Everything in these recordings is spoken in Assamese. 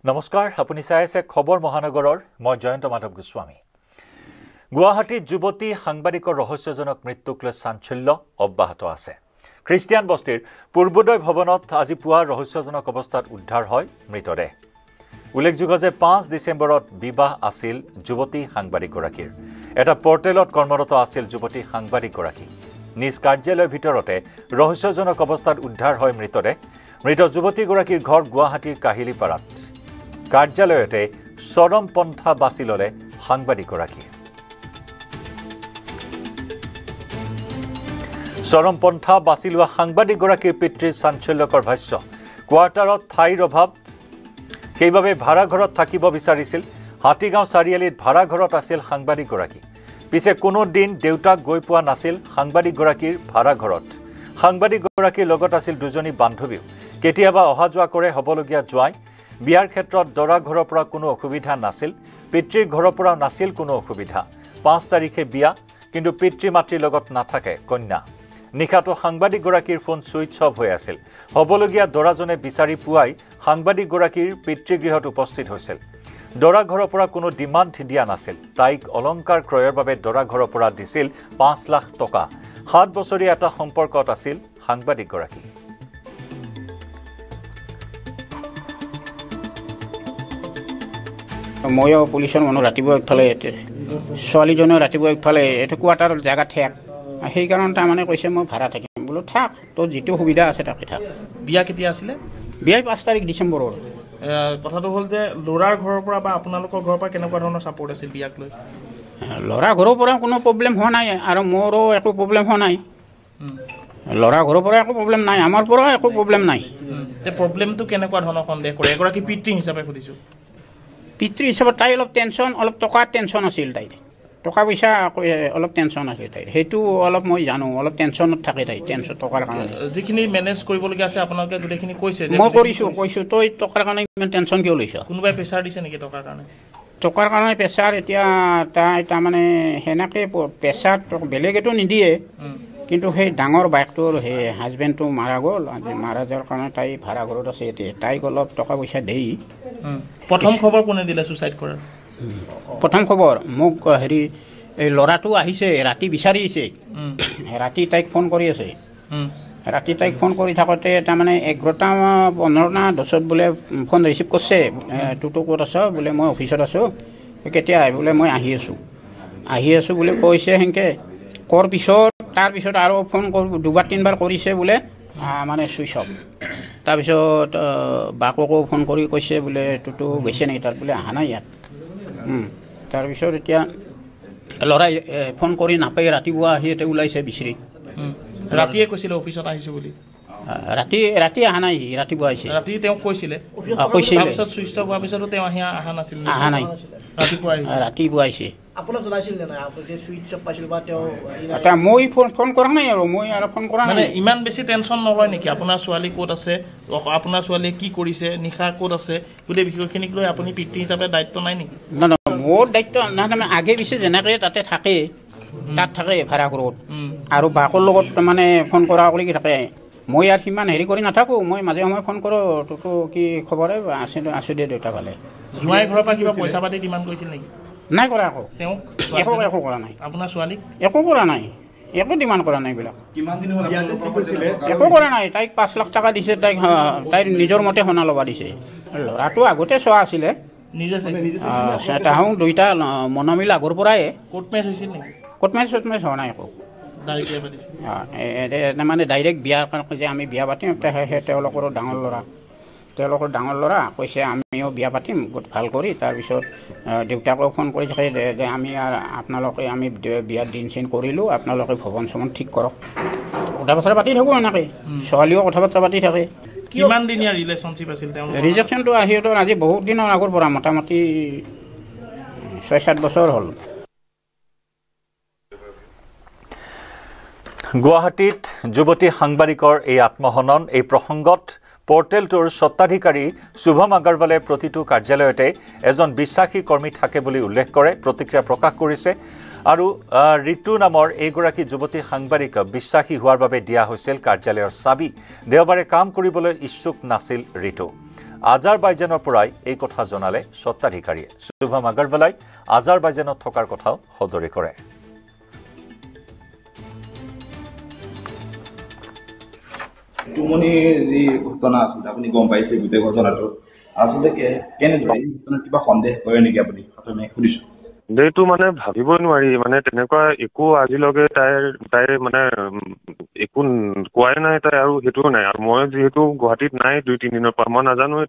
নমস্কাৰ আপুনি চাই আছে খবৰ মহানগৰৰ মই জয়ন্ত মাধৱ গোস্বামী গুৱাহাটীত যুৱতী সাংবাদিকৰ ৰহস্যজনক মৃত্যুক লৈ চাঞ্চল্য অব্যাহত আছে খ্ৰীষ্টিয়ান বস্তিৰ পূৰ্বোদয় ভৱনত আজি পুৱা ৰহস্যজনক অৱস্থাত উদ্ধাৰ হয় মৃতদেহ উল্লেখযোগ্য যে 5 ডিসেম্বৰত বিবাহ আছিল যুৱতী সাংবাদিকগৰাকীৰ এটা পৰ্টেলত কৰ্মৰত আছিল যুৱতী সাংবাদিকগৰাকী নিজ কাৰ্যালয়ৰ ভিতৰতে ৰহস্যজনক অৱস্থাত উদ্ধাৰ হয় মৃতদেহ মৃত যুৱতীগৰাকীৰ ঘৰ গুৱাহাটীৰ কাহিলিপাৰাত কাৰ্যালয়তে চৰম পন্থা বাছি ললে সাংবাদিকগৰাকী চৰম পন্থা বাছি লোৱা সাংবাদিকগৰাকীৰ পিতৃৰ চাঞ্চল্যকৰ ভাষ্য কোৱাৰ্টাৰত ঠাইৰ অভাৱ সেইবাবে ভাড়া ঘৰত থাকিব বিচাৰিছিল হাতীগাঁও চাৰিআলিত ভাড়া ঘৰত আছিল সাংবাদিকগৰাকী পিছে কোনো দিন দেউতাক গৈ পোৱা নাছিল সাংবাদিকগৰাকীৰ ভাড়া ঘৰত সাংবাদিকগৰাকীৰ লগত আছিল দুজনী বান্ধৱীও কেতিয়াবা অহা যোৱা কৰে হবলগীয়া জোৱাই বিয়াৰ ক্ষেত্ৰত দৰা ঘৰৰ পৰা কোনো অসুবিধা নাছিল পিতৃৰ ঘৰৰ পৰা নাছিল কোনো অসুবিধা 5 তাৰিখে বিয়া কিন্তু পিতৃ মাতৃৰ লগত নাথাকে কন্যা নিখাটো সাংবাদিকগৰাকীৰ ফোন সুইচ অফ হৈ আছিল হবলগীয়া দৰাজনে বিচাৰি পুৱাই সাংবাদিকগৰাকীৰ পিতৃগৃহত উপস্থিত হৈছিল দৰা ঘৰৰ পৰা কোনো ডিমান্ড দিয়া নাছিল তাইক অলংকাৰ ক্ৰয়ৰ বাবে দৰা ঘৰৰ পৰা দিছিল 5 লাখ টকা 7 বছৰীয়া এটা সম্পৰ্কত আছিল সাংবাদিকগৰাকী ময়ো পুলিচৰ মানুহ ৰাতিপুৱা একফালে ছোৱালীজনীও ৰাতিপুৱা একফালে এইটো কোৱাৰ্টাৰৰ জেগা ঠেক সেইকাৰণে তাৰমানে কৈছে মই ভাড়া থাকিম বোলো থাক তোৰ যিটো সুবিধা আছে তাকে থাক বিয়া কেতিয়া আছিলে বিয়া 5 তাৰিখ ডিচেম্বৰৰ কথাটো হ'ল যে ল'ৰাৰ ঘৰৰ পৰা বা আপোনালোকৰ ঘৰৰ পৰা কেনেকুৱা ধৰণৰ ছাপোৰ্ট আছিল বিয়াক লৈ ল'ৰা ঘৰৰ পৰা কোনো প্ৰব্লেম হোৱা নাই আৰু মোৰো একো প্ৰব্লেম হোৱা নাই ল'ৰা ঘৰৰ পৰা একো প্ৰব্লেম নাই আমাৰ পৰা একো প্ৰব্লেম নাই তে প্ৰব্লেমটো কেনেকুৱা ধৰণৰ সন্দেহ কৰে এগৰাকী পিতৃ হিচাপে সুধিছোঁ পিতৃ হিচাপত তাই অলপ টেনশ্যন অলপ টকাৰ টেনশ্যন আছিল তাইৰ টকা পইচা অলপ টেনশ্যন আছিল তাইৰ সেইটো অলপ মই জানো অলপ টেনশ্যনত থাকে তাই টেনশ্যন টকাৰ কাৰণে যিখিনি মেনেজ কৰিবলগীয়া আছে আপোনালোকে গোটেইখিনি কৈছে মই কৈছোঁ তই টকাৰ কাৰণে ইমান টেনশ্যন কিয় লৈছ কোনোবাই প্ৰেছাৰ দিছে নেকি টকাৰ কাৰণে প্ৰেছাৰ এতিয়া তাই তাৰমানে সেনেকৈ প্ৰেছাৰ বেলেগেতো নিদিয়ে কিন্তু সেই ডাঙৰ বাইকটোৰ সেই হাজবেণ্ডটো মাৰা গ'ল মাৰা যোৱাৰ কাৰণে তাই ভাড়া ঘৰত আছে এতিয়া তাইক অলপ টকা পইচা দেই প্ৰথম খবৰ কোনে দিলে ছুইচাইড কৰাৰ প্ৰথম খবৰ মোক হেৰি এই ল'ৰাটো আহিছে ৰাতি বিচাৰিছে ৰাতি তাইক ফোন কৰি আছে ৰাতি তাইক ফোন কৰি থাকোঁতে তাৰমানে 11টা 15টা 10ত বোলে ফোন ৰিচিভ কৰিছে তোৰতো ক'ত আছ বোলে মই অফিচত আছোঁ কেতিয়া আহি বোলে মই আহি আছোঁ বুলি কৈছে সেনেকৈ কোৱাৰ পিছত তাৰপিছত আৰু ফোন দুবাৰ 3বাৰ কৰিছে বোলে মানে চুইচ অফ তাৰপিছত বাককো ফোন কৰি কৈছে বোলে তোৰতো গৈছে নেকি তাত বোলে অহা নাই ইয়াত তাৰপিছত এতিয়া ল'ৰাই ফোন কৰি নাপায় ৰাতিপুৱা আহি এতিয়া ওলাইছে বিচাৰি ৰাতিয়ে কৈছিলে অফিচত আহিছোঁ বুলি ৰাতি অহা নাই ৰাতিপুৱা আহিছে ৰাতি তেওঁ কৈছিলে তাৰপিছত চুইচ অফ হোৱাৰ পিছতো তেওঁ অহা নাই ৰাতিপুৱা আহিছে আপোনাক জনাইছিল নে নাই আপুনি সুইচ অফ পাইছিল বা তেওঁ এটা মই ফোন কৰা নাই আৰু মই আৰু ফোন কৰা নাই মানে ইমান বেছি টেনশ্যন নলয় নেকি আপোনাৰ ছোৱালী ক'ত আছে আপোনাৰ ছোৱালীয়ে কি কৰিছে নিশা ক'ত আছে গোটেই বিষয়খিনিক লৈ আপুনি পিতৃ হিচাপে দায়িত্ব নাই নেকি না মোৰ দায়িত্ব নাই তাৰমানে আগে পিছে যেনেকৈ তাতে থাকে তাত থাকে ভাড়া ঘৰত আৰু বাকৰ লগত মানে ফোন কৰা কৰি থাকে মই ইয়াত সিমান হেৰি কৰি নাথাকোঁ মই মাজে সময়ে ফোন কৰোঁ তোৰতো কি খবৰে আছোঁ দে দেউতা ভালে জোঁৱাই ঘৰৰ পৰা কিবা পইচা পাতি ডিমাণ্ড কৰিছিল নেকি নাই কৰা আকৌ তেওঁক একো কৰা নাই আপোনাৰ ছোৱালীক একো কৰা নাই একো ডিমাণ্ড কৰা নাই এইবিলাক একো কৰা নাই তাইক 5 লাখ টকা দিছে তাইৰ নিজৰ মতে সোণা ল'বা দিছে ল'ৰাটো আগতে চোৱা আছিলে নিজে তাহোঁ দুইটা মনমিল আগৰ পৰাই কোৰ্ট মেচ হৈছিল নেকি কোৰ্ট মেচ হোৱা নাই একো মানে ডাইৰেক্ট বিয়াৰ কাৰণে যে আমি বিয়া পাতিম সেই তেওঁলোকৰ ডাঙৰ ল'ৰা কৈছে আমিও বিয়া পাতিম ভাল কৰি তাৰপিছত দেউতাকক ফোন কৰি থাকে যে আমি বিয়াৰ দিন চিন কৰিলোঁ আপোনালোকে ভৱন চৱন ঠিক কৰক কথা বতৰা পাতি থাকোঁ এনেকৈ ছোৱালীও কথা বতৰা পাতি থাকে কিমান দিনীয়া ৰিলেশ্যনশ্বিপ আছিল ৰিজেকশ্যনটো সিহঁতৰ আজি বহুত দিনৰ আগৰ পৰা মোটামুটি 6-7 বছৰ হ'ল গুৱাহাটীত যুৱতী সাংবাদিকৰ এই আত্মহনন এই প্ৰসংগত পৰ্টেলটোৰ স্বত্বাধিকাৰী শুভম আগৰৱালে প্ৰতিটো কাৰ্যালয়তে এজন বিশ্বাসী কৰ্মী থাকে বুলি উল্লেখ কৰে প্ৰতিক্ৰিয়া প্ৰকাশ কৰিছে আৰু ঋতু নামৰ এইগৰাকী যুৱতী সাংবাদিক বিশ্বাসী হোৱাৰ বাবে দিয়া হৈছিল কাৰ্যালয়ৰ চাবি দেওবাৰে কাম কৰিবলৈ ইচ্ছুক নাছিল ঋতু আজাৰবাইজানৰ পৰাই এই কথা জনালে স্বত্বাধিকাৰীয়ে শুভম আগৰৱালাই আজাৰবাইজানত থকাৰ কথাও সদৰি কৰে টুমনি যি ঘটনা আছিল আপুনি গম পাইছে গোটেই ঘটনাটো আচলতে কেনেদৰে এই ঘটনাত কিবা সন্দেহ কৰে নেকি আপুনি প্ৰথমে সুধিছোঁ এইটো মানে ভাবিবই নোৱাৰি মানে তেনেকুৱা একো আজিলৈকে তাইৰ মানে একো কোৱাই নাই তাই আৰু সেইটোও নাই আৰু মই যিহেতু গুৱাহাটীত নাই 2-3 দিনৰ পৰা মই নাজানোৱেই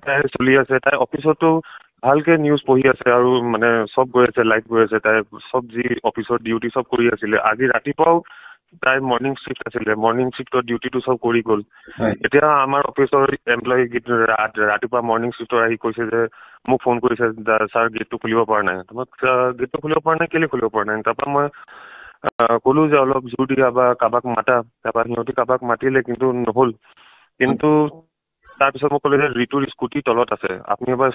তাই চলি আছে তাই অফিচতো ভালকে নিউজ পঢ়ি আছে আৰু মানে চব গৈ আছে লাইভ গৈ আছে তাই চব যি অফিচৰ ডিউটি চব কৰি আছিলে আজি ৰাতিপুৱাও তাই মৰ্ণিং শিফ্ট আছিলে মৰ্ণিং শিফ্টৰ ডিউটিটো চব কৰি গ'ল এতিয়া আমাৰ অফিচৰ এমপ্লয়ী ৰাতিপুৱা মৰ্ণিং শিফ্টৰ আহি কৈছে যে মোক ফোন কৰিছে ছাৰ গেটটো খুলিব পৰা নাই তোমাক গেটটো খুলিব পৰা নাই কেলৈ খুলিব পৰা নাই তাৰপৰা মই ক'লো যে অলপ জোৰ দিয়া বা কাৰোবাক মাতা তাৰপৰা সিহঁতি কাৰোবাক মাতিলে কিন্তু নহ'ল কিন্তু তাৰপিছত মই ক'লো যে ঋতুৰ স্কুটি তলত আছে আপুনি এবাৰ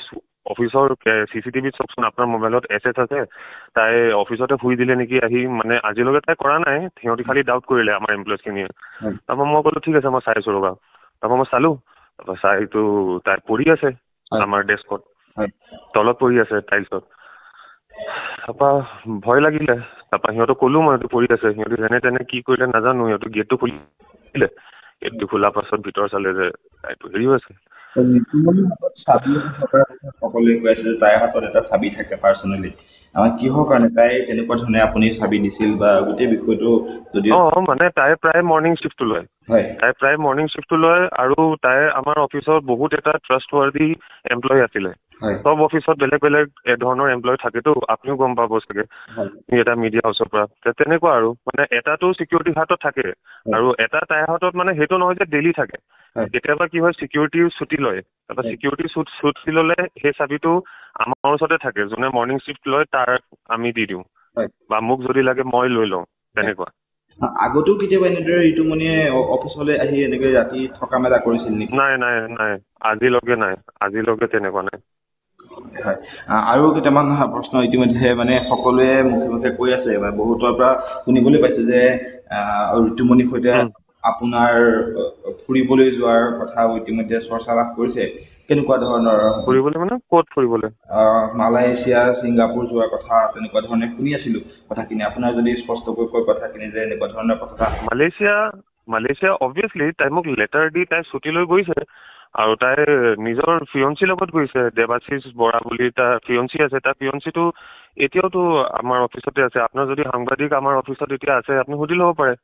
অফিচৰ CCTVত চাওকচোন আপোনাৰ মোবাইলত SS আছে তাই অফিচতে শুই দিলে নেকি আহি মানে আজিলৈকে তাই কৰা নাই সিহঁতি খালি ডাউট কৰিলে আমাৰ এমপ্লয়িজখিনিয়ে তাৰপৰা মই ক'লো ঠিক আছে মই চাইছোঁ ৰ'বা তাৰপৰা মই চালোঁ তাৰপৰা চাইটো তাই পৰি আছে আমাৰ ডেস্কত তলত পৰি আছে টাইলছত তাৰপৰা ভয় লাগিলে তাৰপৰা সিহঁতক ক'লো মই এইটো পৰি আছে সিহঁতি যেনে তেনে কি কৰিলে নাজানো সিহঁতি গেটটো খুলিলে গেটটো খোলাৰ পাছত ভিতৰ চালে যে তাইটো হেৰিও আছে সকলোৱে কৈ আছে যে তাইৰ হাতত এটা চাবি থাকে পাৰ্চনেলি কিহৰ কাৰণে তাই তেনেকুৱা ধৰণে আপুনি চাবি দিছিল বা গোটেই বিষয়টো যদি মানে তাই প্ৰায় মৰ্ণিং শিফ্টটো লয় আৰু তাই আমাৰ অফিচৰ বহুত এটা ট্ৰাষ্টৱৰ্দি এমপ্লয়ী আছিলে সব অফিচত বেলেগ বেলেগ ধৰণৰ এমপ্লয়ী থাকেতো আপুনিও গম পাব চাগে এটা মিডিয়া হাউচৰ পৰা তেনেকুৱা আৰু মানে এটাতো চিকিউৰিটি হাতত থাকে আৰু এটা তাইৰ হাতত মানে সেইটো নহয় যে ডেইলি থাকে কেতিয়াবা কি হয় চিকিউৰিটি ছুটি লয় তাৰপৰা চিকিউৰিটি ছুটি ল'লে সেই চাবিটো আমাৰ ওচৰতে থাকে যোনে মৰ্ণিং শিফ্ট লয় তাৰ আমি দি দিওঁ বা মোক যদি লাগে মই লৈ লওঁ তেনেকুৱা আগতো কেতিয়াবা এনেদৰে ঋতুমণিয়ে অফিচলৈ আহি এনেকৈ ৰাতি থকা মেলা কৰিছিল নেকি নাই আজিলৈকে তেনেকুৱা নাই হয় আৰু কেইটামান প্ৰশ্ন ইতিমধ্যে মানে সকলোৱে মুখে কৈ আছে বা বহুতৰ পৰা শুনিবলৈ পাইছে যে ঋতুমণিৰ সৈতে আপোনাৰ ফুৰিবলৈ যোৱাৰ কথা ইতিমধ্যে চৰ্চা লাভ কৰিছে কেনেকুৱা ধৰণৰ ফুৰিবলৈ মানে ক'ত ফুৰিবলৈ মালয়েছিয়া ছিংগাপুৰ যোৱাৰ কথা তেনেকুৱা ধৰণে শুনি আছিলোঁ কথাখিনি আপোনাৰ যদি স্পষ্টকৈ কয় কথাখিনি যে এনেকুৱা ধৰণৰ কথা মালয়েছিয়া অবভিয়াছলি তাই মোক লেটাৰ দি তাই ছুটী লৈ গৈছে আৰু তাই নিজৰ ফিয়ঞ্চিৰ লগত গৈছে দেৱাশিষ বৰা বুলি তাৰ ফিয়ঞ্চি আছে তাৰ ফিয়ঞ্চিটো এতিয়াওতো আমাৰ অফিচতে আছে আপোনাৰ যদি সাংবাদিক আমাৰ অফিচত এতিয়া আছে আপুনি সুধি ল'ব পাৰে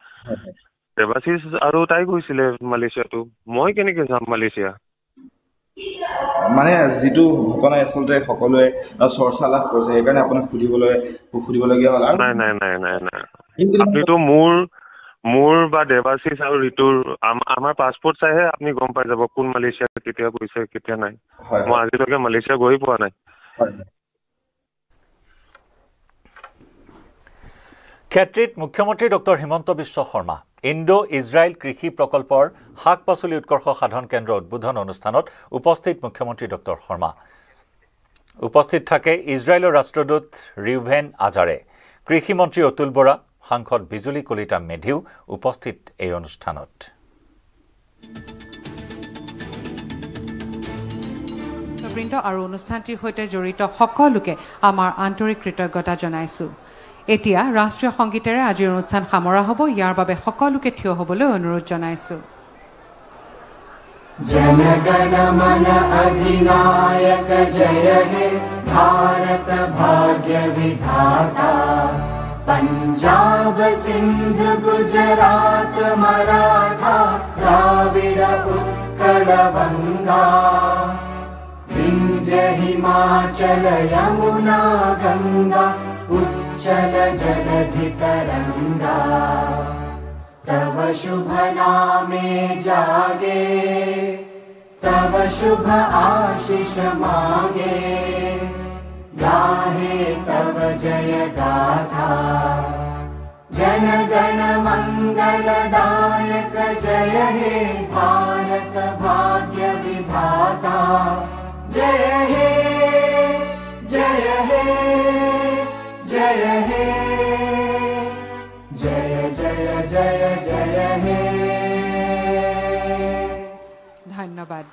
দেৱাশিষ আৰু তাই গৈছিলে মালয়েছিয়াটো মই কেনেকৈ যাম মালয়েছিয়া মানে যিটো ঘটনা আচলতে সকলোৱে চৰ্চা লাভ কৰিছে সেইকাৰণে আপোনাক সুধিবলগীয়া হ'ল নাই আপুনিতো মোৰ বা দেৱাশিষ আৰু ঋতুৰ আমাৰ পাছপৰ্ট চাইহে আপুনি গম পাই যাব কোন মালয়েছিয়া কেতিয়া গৈছে কেতিয়া নাই মই আজিলৈকে মালয়েছিয়া গৈ পোৱা নাই ক্ষেত্ৰীত মুখ্যমন্ত্ৰী ডক্টৰ হিমন্ত বিশ্ব শৰ্মা ইণ্ডো-ইজৰাইল কৃষি প্ৰকল্পৰ শাক পাচলি উৎকৰ্ষ সাধন কেন্দ্ৰ উদ্বোধন অনুষ্ঠানত উপস্থিত মুখ্যমন্ত্ৰী ডক্টৰ শৰ্মা উপস্থিত থাকে ইজৰাইলৰ ৰাষ্ট্ৰদূত ৰিউভেন আজাৰে কৃষি মন্ত্ৰী অতুল বৰা সাংসদ বিজুলী কলিতা মেধিও উপস্থিত এই অনুষ্ঠানত বৃন্দ আৰু অনুষ্ঠানটিৰ সৈতে জড়িত সকলোকে আমাৰ আন্তৰিক কৃতজ্ঞতা জনাইছো এতিয়া ৰাষ্ট্ৰীয় সংগীতেৰে আজিৰ অনুষ্ঠান সামৰা হ'ব ইয়াৰ বাবে সকলোকে থিয় হ'বলৈ অনুৰোধ জনাইছো जनगण मन अधिनायक जय हे भारत भाग्य विधाता पंजाब सिंध गुजरात मराठा द्राविड उत्कल बंगा विंध्य हिमाचल यमुना गंगा उच्चल जलधि तरंगा तव शुभ नामे जागे तव शुभ आशीष मांगे गाहे तव जय गाथा जन गण मंगलदायक जय हे भारत भाग्य विधाता जय हे जय हे जय हे जय जय जय जय हे धन्यवाद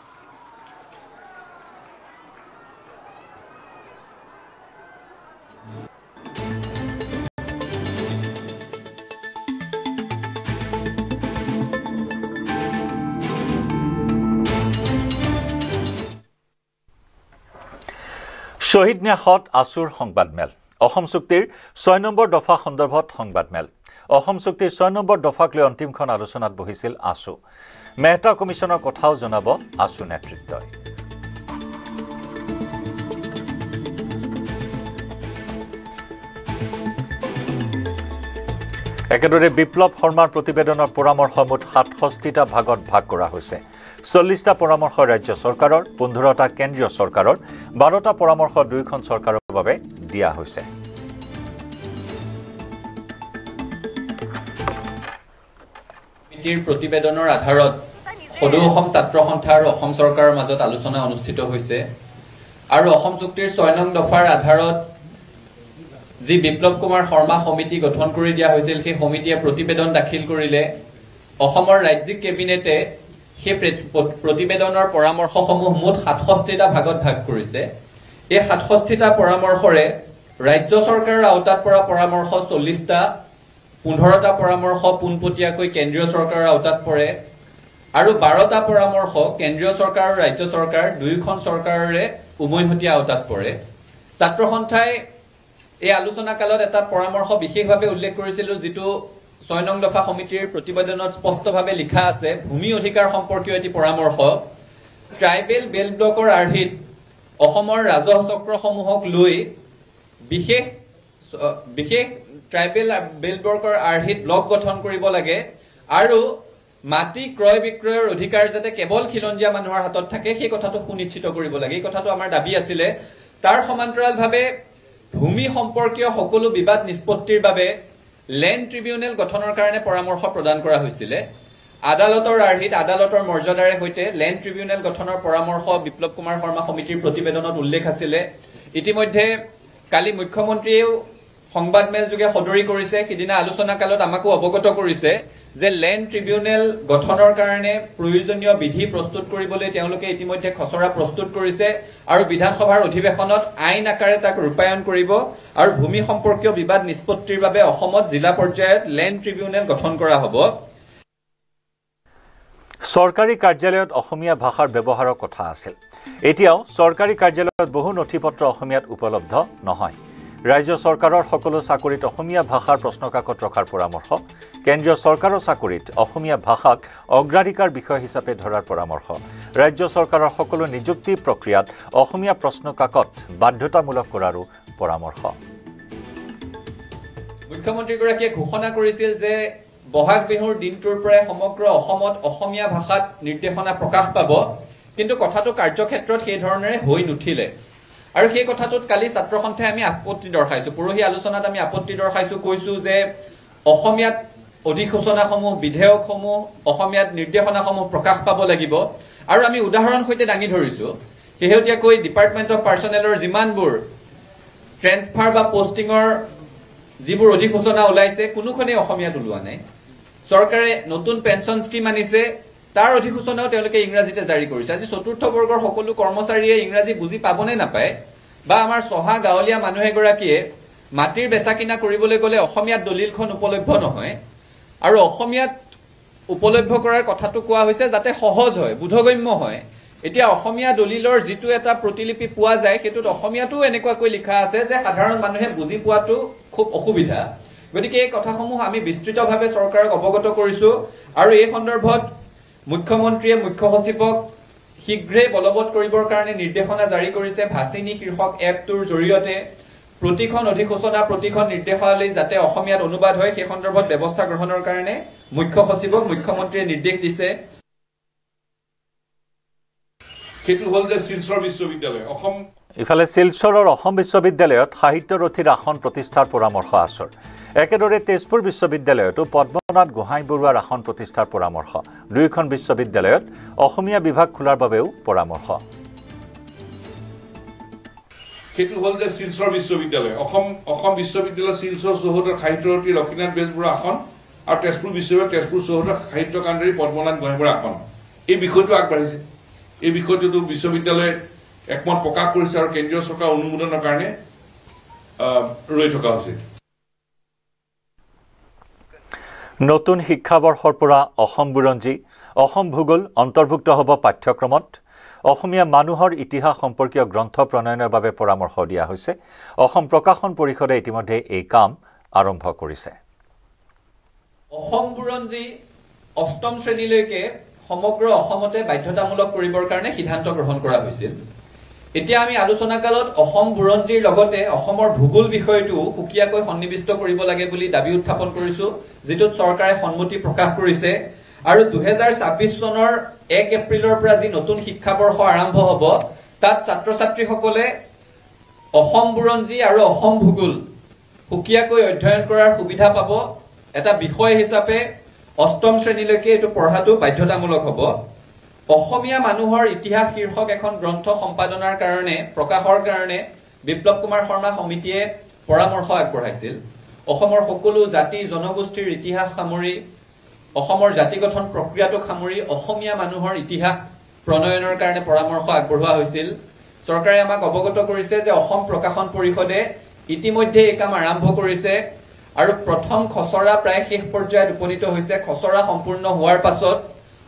শহীদ ন্যাসত আসুৰ সংবাদমেল অসম চুক্তিৰ 6 নম্বৰ দফা সন্দৰ্ভত সংবাদমেল অসম চুক্তিৰ 6 নম্বৰ দফাক লৈ অন্তিমখন আলোচনাত বহিছিল আসু মেহতা কমিছনৰ কথাও জনাব আসু নেতৃত্বই একেদৰে বিপ্লৱ শৰ্মাৰ প্ৰতিবেদনৰ পৰামৰ্শমুঠ 67টা ভাগত ভাগ কৰা হৈছে 40টা পৰামৰ্শ ৰাজ্য চৰকাৰৰ 15টা কেন্দ্ৰীয় চৰকাৰৰ 12টা পৰামৰ্শ দুইখন চৰকাৰৰ বাবে দিয়া হৈছে কমিটিৰ প্ৰতিবেদনৰ আধাৰত সদৌ অসম ছাত্ৰ সন্থা আৰু অসম চৰকাৰৰ মাজত আলোচনা অনুষ্ঠিত হৈছে আৰু অসম চুক্তিৰ 6 নং দফাৰ আধাৰত যি বিপ্লৱ কুমাৰ শৰ্মা সমিতি গঠন কৰি দিয়া হৈছিল সেই সমিতিয়ে প্ৰতিবেদন দাখিল কৰিলে অসমৰ ৰাজ্যিক কেবিনেটে সেই প্ৰতিবেদনৰ পৰামৰ্শসমূহ মুঠ 67টা ভাগত ভাগ কৰিছে এই 67টা পৰামৰ্শৰে ৰাজ্য চৰকাৰৰ আওতাত পৰা পৰামৰ্শ 40টা 15টা পৰামৰ্শ পুনপটীয়াকৈ কেন্দ্ৰীয় চৰকাৰৰ আওতাত পৰে আৰু 12টা পৰামৰ্শ কেন্দ্ৰীয় চৰকাৰ আৰু ৰাজ্য চৰকাৰ দুইখন চৰকাৰৰে উমৈহতীয়া আওতাত পৰে ছাত্ৰ সন্থাই এই আলোচনা কালত এটা পৰামৰ্শ বিশেষভাৱে উল্লেখ কৰিছিল যেটো 6 নং দফা সমিতিৰ প্ৰতিবেদনত স্পষ্টভাৱে লিখা আছে ভূমি অধিকাৰ সম্পৰ্কীয় এটি পৰামৰ্শ ট্ৰাইবেল বেল্ট ব্লকৰ আৰ্হিত অসমৰ ৰাজহ চক্ৰসমূহক লৈ বিশেষ ট্ৰাইবেল বেল্ট ব্লকৰ আৰ্হিত ব্লক গঠন কৰিব লাগে আৰু মাটি ক্ৰয় বিক্ৰয়ৰ অধিকাৰ যাতে কেৱল খিলঞ্জীয়া মানুহৰ হাতত থাকে সেই কথাটো সুনিশ্চিত কৰিব লাগে এই কথাটো আমাৰ দাবী আছিল তাৰ সমান্তৰালভাৱে ভূমি সম্পৰ্কীয় সকলো বিবাদ নিষ্পত্তিৰ বাবে লেণ্ড ট্ৰিবিউনেল গঠনৰ কাৰণে পৰামৰ্শ প্ৰদান কৰা হৈছিল আদালতৰ আৰ্হিত আদালতৰ মৰ্যাদাৰে হৈতে লেণ্ড ট্ৰিবিউনেল গঠনৰ পৰামৰ্শ বিপ্লৱ কুমাৰ শৰ্মা সমিতিৰ প্ৰতিবেদনত উল্লেখ আছিল ইতিমধ্যে কালি মুখ্যমন্ত্ৰীয়েও সংবাদমেল যোগে সদৰি কৰিছে কিদিনা আলোচনা কালত আমাকো অৱগত কৰিছে যে লেণ্ড ট্ৰিবিউনেল গঠনৰ কাৰণে প্ৰয়োজনীয় বিধি প্ৰস্তুত কৰিবলৈ তেওঁলোকে ইতিমধ্যে খচৰা প্ৰস্তুত কৰিছে আৰু বিধানসভাৰ অধিৱেশনত আইন আকাৰে তাক ৰূপায়ণ কৰিব আৰু ভূমি সম্পৰ্কীয় বিবাদ নিষ্পত্তিৰ বাবে অসমত জিলা পৰ্যায়ত লেণ্ড ট্ৰিবিউনেল গঠন কৰা হ'ব চৰকাৰী কাৰ্যালয়ত অসমীয়া ভাষাৰ ব্যৱহাৰৰ কথা আছিল এতিয়াও চৰকাৰী কাৰ্যালয়ত বহু নথিপত্ৰ অসমীয়াত উপলব্ধ নহয় ৰাজ্য চৰকাৰৰ সকলো চাকৰিত অসমীয়া ভাষাৰ প্ৰশ্নকাকত ৰখাৰ পৰামৰ্শ কেন্দ্ৰীয় চৰকাৰৰ চাকৰিত অসমীয়া ভাষাক অগ্ৰাধিকাৰ বিষয় হিচাপে ধৰাৰ পৰামৰ্শ ৰাজ্য চৰকাৰৰ সকলো নিযুক্তি প্ৰক্ৰিয়াত অসমীয়া প্ৰশ্নকাকত বাধ্যতামূলক কৰাৰো পৰামৰ্শ মুখ্যমন্ত্ৰীগৰাকীয়ে ঘোষণা কৰিছিল যে বহাগ বিহুৰ দিনটোৰ পৰাই সমগ্ৰ অসমত অসমীয়া ভাষাত নিৰ্দেশনা প্ৰকাশ পাব কিন্তু কথাটো কাৰ্যক্ষেত্ৰত সেই ধৰণেৰে হৈ নুঠিলে আৰু সেই কথাটোত কালি ছাত্ৰ সন্থাই আমি আপত্তি দৰ্শাইছো পৰহি আলোচনাত আমি আপত্তি দৰ্শাইছো কৈছো যে অসমীয়াত অধিসূচনাসমূহ বিধেয়কসমূহ অসমীয়াত নিৰ্দেশনাসমূহ প্ৰকাশ পাব লাগিব আৰু আমি উদাহৰণ সৈতে দাঙি ধৰিছো শেহতীয়াকৈ ডিপাৰ্টমেণ্ট অফ পাৰ্চনেলৰ যিমানবোৰ ট্ৰেন্সফাৰ বা পোষ্টিঙৰ যিবোৰ অধিসূচনা ওলাইছে কোনোখনেই অসমীয়াত ওলোৱা নাই চৰকাৰে নতুন পেঞ্চন স্কিম আনিছে তাৰ অধিসূচনাও তেওঁলোকে ইংৰাজীতে জাৰি কৰিছে আজি চতুৰ্থ বৰ্গৰ সকলো কৰ্মচাৰীয়ে ইংৰাজী বুজি পাবনে নাপায় বা আমাৰ সহা গাঁৱলীয়া মানুহ এগৰাকীয়ে মাটিৰ বেচা কিনা কৰিবলৈ গ'লে অসমীয়াত দলিলখন উপলব্ধ নহয় আৰু অসমীয়াত উপলব্ধ কৰাৰ কথাটো কোৱা হৈছে যাতে সহজ হয় বোধগম্য হয় এতিয়া অসমীয়া দলিলৰ যিটো এটা প্ৰতিলিপি পোৱা যায় সেইটোত অসমীয়াটো এনেকুৱাকৈ লিখা আছে যে সাধাৰণ মানুহে বুজি পোৱাটো খুব অসুবিধা গতিকে এই কথাসমূহ আমি বিস্তৃতভাৱে চৰকাৰক অৱগত কৰিছো আৰু এই সন্দৰ্ভত মুখ্যমন্ত্ৰীয়ে মুখ্য সচিবক শীঘ্ৰে বলবৎ কৰিবৰ কাৰণে নিৰ্দেশনা জাৰি কৰিছে ভাচিনী শীৰ্ষক এপটোৰ জৰিয়তে প্ৰতিখন অধিসূচনা প্ৰতিখন নিৰ্দেশাৱলী যাতে অসমীয়াত অনুবাদ হয় সেই সন্দৰ্ভত ব্যৱস্থা গ্ৰহণৰ কাৰণে মুখ্য সচিবক মুখ্যমন্ত্ৰীয়ে নিৰ্দেশ দিছে সেইটো হ'ল যে শিলচৰ বিশ্ববিদ্যালয় অসম ইফালে শিলচৰৰ অসম বিশ্ববিদ্যালয়ত সাহিত্য ৰথীৰ আসন প্ৰতিষ্ঠাৰ পৰামৰ্শ আসৰ একেদৰে তেজপুৰ বিশ্ববিদ্যালয়তো পদ্মনাথ গোহাঁই বৰুৱাৰ আসন প্ৰতিষ্ঠাৰ পৰামৰ্শ দুইখন বিশ্ববিদ্যালয়ত অসমীয়া বিভাগ খোলাৰ বাবেও পৰামৰ্শ সেইটো হ'ল যে শিলচৰ বিশ্ববিদ্যালয় অসম বিশ্ববিদ্যালয় শিলচৰ চৌহদৰ সাহিত্য ৰথী লক্ষীনাথ বেজবৰুৱা আসন আৰু তেজপুৰ বিশ্ববিদ্যালয় তেজপুৰ চৌহদৰ সাহিত্য কাণ্ডাৰী পদ্মনাথ গোহাঁই বৰুৱা আসন এই বিষয়টো আগবাঢ়িছে এই বিষয়টোতো বিশ্ববিদ্যালয়ে একমত প্ৰকাশ কৰিছে আৰু কেন্দ্ৰীয় চৰকাৰৰ অনুমোদনৰ কাৰণে ৰৈ থকা হৈছে নতুন শিক্ষাবৰ্ষৰ পৰা অসম বুৰঞ্জী অসম ভূগোল অন্তৰ্ভুক্ত হ'ব পাঠ্যক্ৰমত অসমীয়া মানুহৰ ইতিহাস সম্পৰ্কীয় গ্ৰন্থ প্ৰণয়নৰ বাবে পৰামৰ্শ দিয়া হৈছে। অসম প্ৰকাশন পৰিষদে ইতিমধ্যে এই কাম আৰম্ভ কৰিছে। অসম বুৰঞ্জী অষ্টম শ্ৰেণীলৈকে সমগ্ৰ অসমতে বাধ্যতামূলক কৰিবৰ কাৰণে সিদ্ধান্ত গ্ৰহণ কৰা হৈছিল। এতিয়া আমি আলোচনা কালত অসম বুৰঞ্জীৰ লগতে অসমৰ ভূগোল বিষয়টো সুকীয়াকৈ সন্নিবিষ্ট কৰিব লাগে বুলি দাবী উত্থাপন কৰিছো, যিটোত চৰকাৰে সন্মতি প্ৰকাশ কৰিছে। আৰু 2026 চনৰ 1 এপ্ৰিলৰ পৰা যি নতুন শিক্ষাবৰ্ষ আৰম্ভ হ'ব, তাত ছাত্ৰ ছাত্ৰীসকলে অসম বুৰঞ্জী আৰু অসম ভূগোল সুকীয়াকৈ অধ্যয়ন কৰাৰ সুবিধা পাব। এটা বিষয় হিচাপে অষ্টম শ্ৰেণীলৈকে এইটো পঢ়াটো বাধ্যতামূলক হ'ব। অসমীয়া মানুহৰ ইতিহাস শীৰ্ষক এখন গ্ৰন্থ সম্পাদনাৰ কাৰণে প্ৰকাশৰ কাৰণে বিপ্লৱ কুমাৰ শৰ্মা সমিতিয়ে পৰামৰ্শ আগবঢ়াইছিল। অসমৰ সকলো জাতি জনগোষ্ঠীৰ ইতিহাস সামৰি অসমৰ জাতি গঠন প্ৰক্ৰিয়াটোক সামৰি অসমীয়া মানুহৰ ইতিহাস প্ৰণয়নৰ কাৰণে পৰামৰ্শ আগবঢ়োৱা হৈছিল। চৰকাৰে আমাক অৱগত কৰিছে যে অসম প্ৰকাশন পৰিষদে ইতিমধ্যে এই কাম আৰম্ভ কৰিছে আৰু প্ৰথম খচৰা প্ৰায় শেষ পৰ্যায়ত উপনীত হৈছে। খচৰা সম্পূৰ্ণ হোৱাৰ পাছত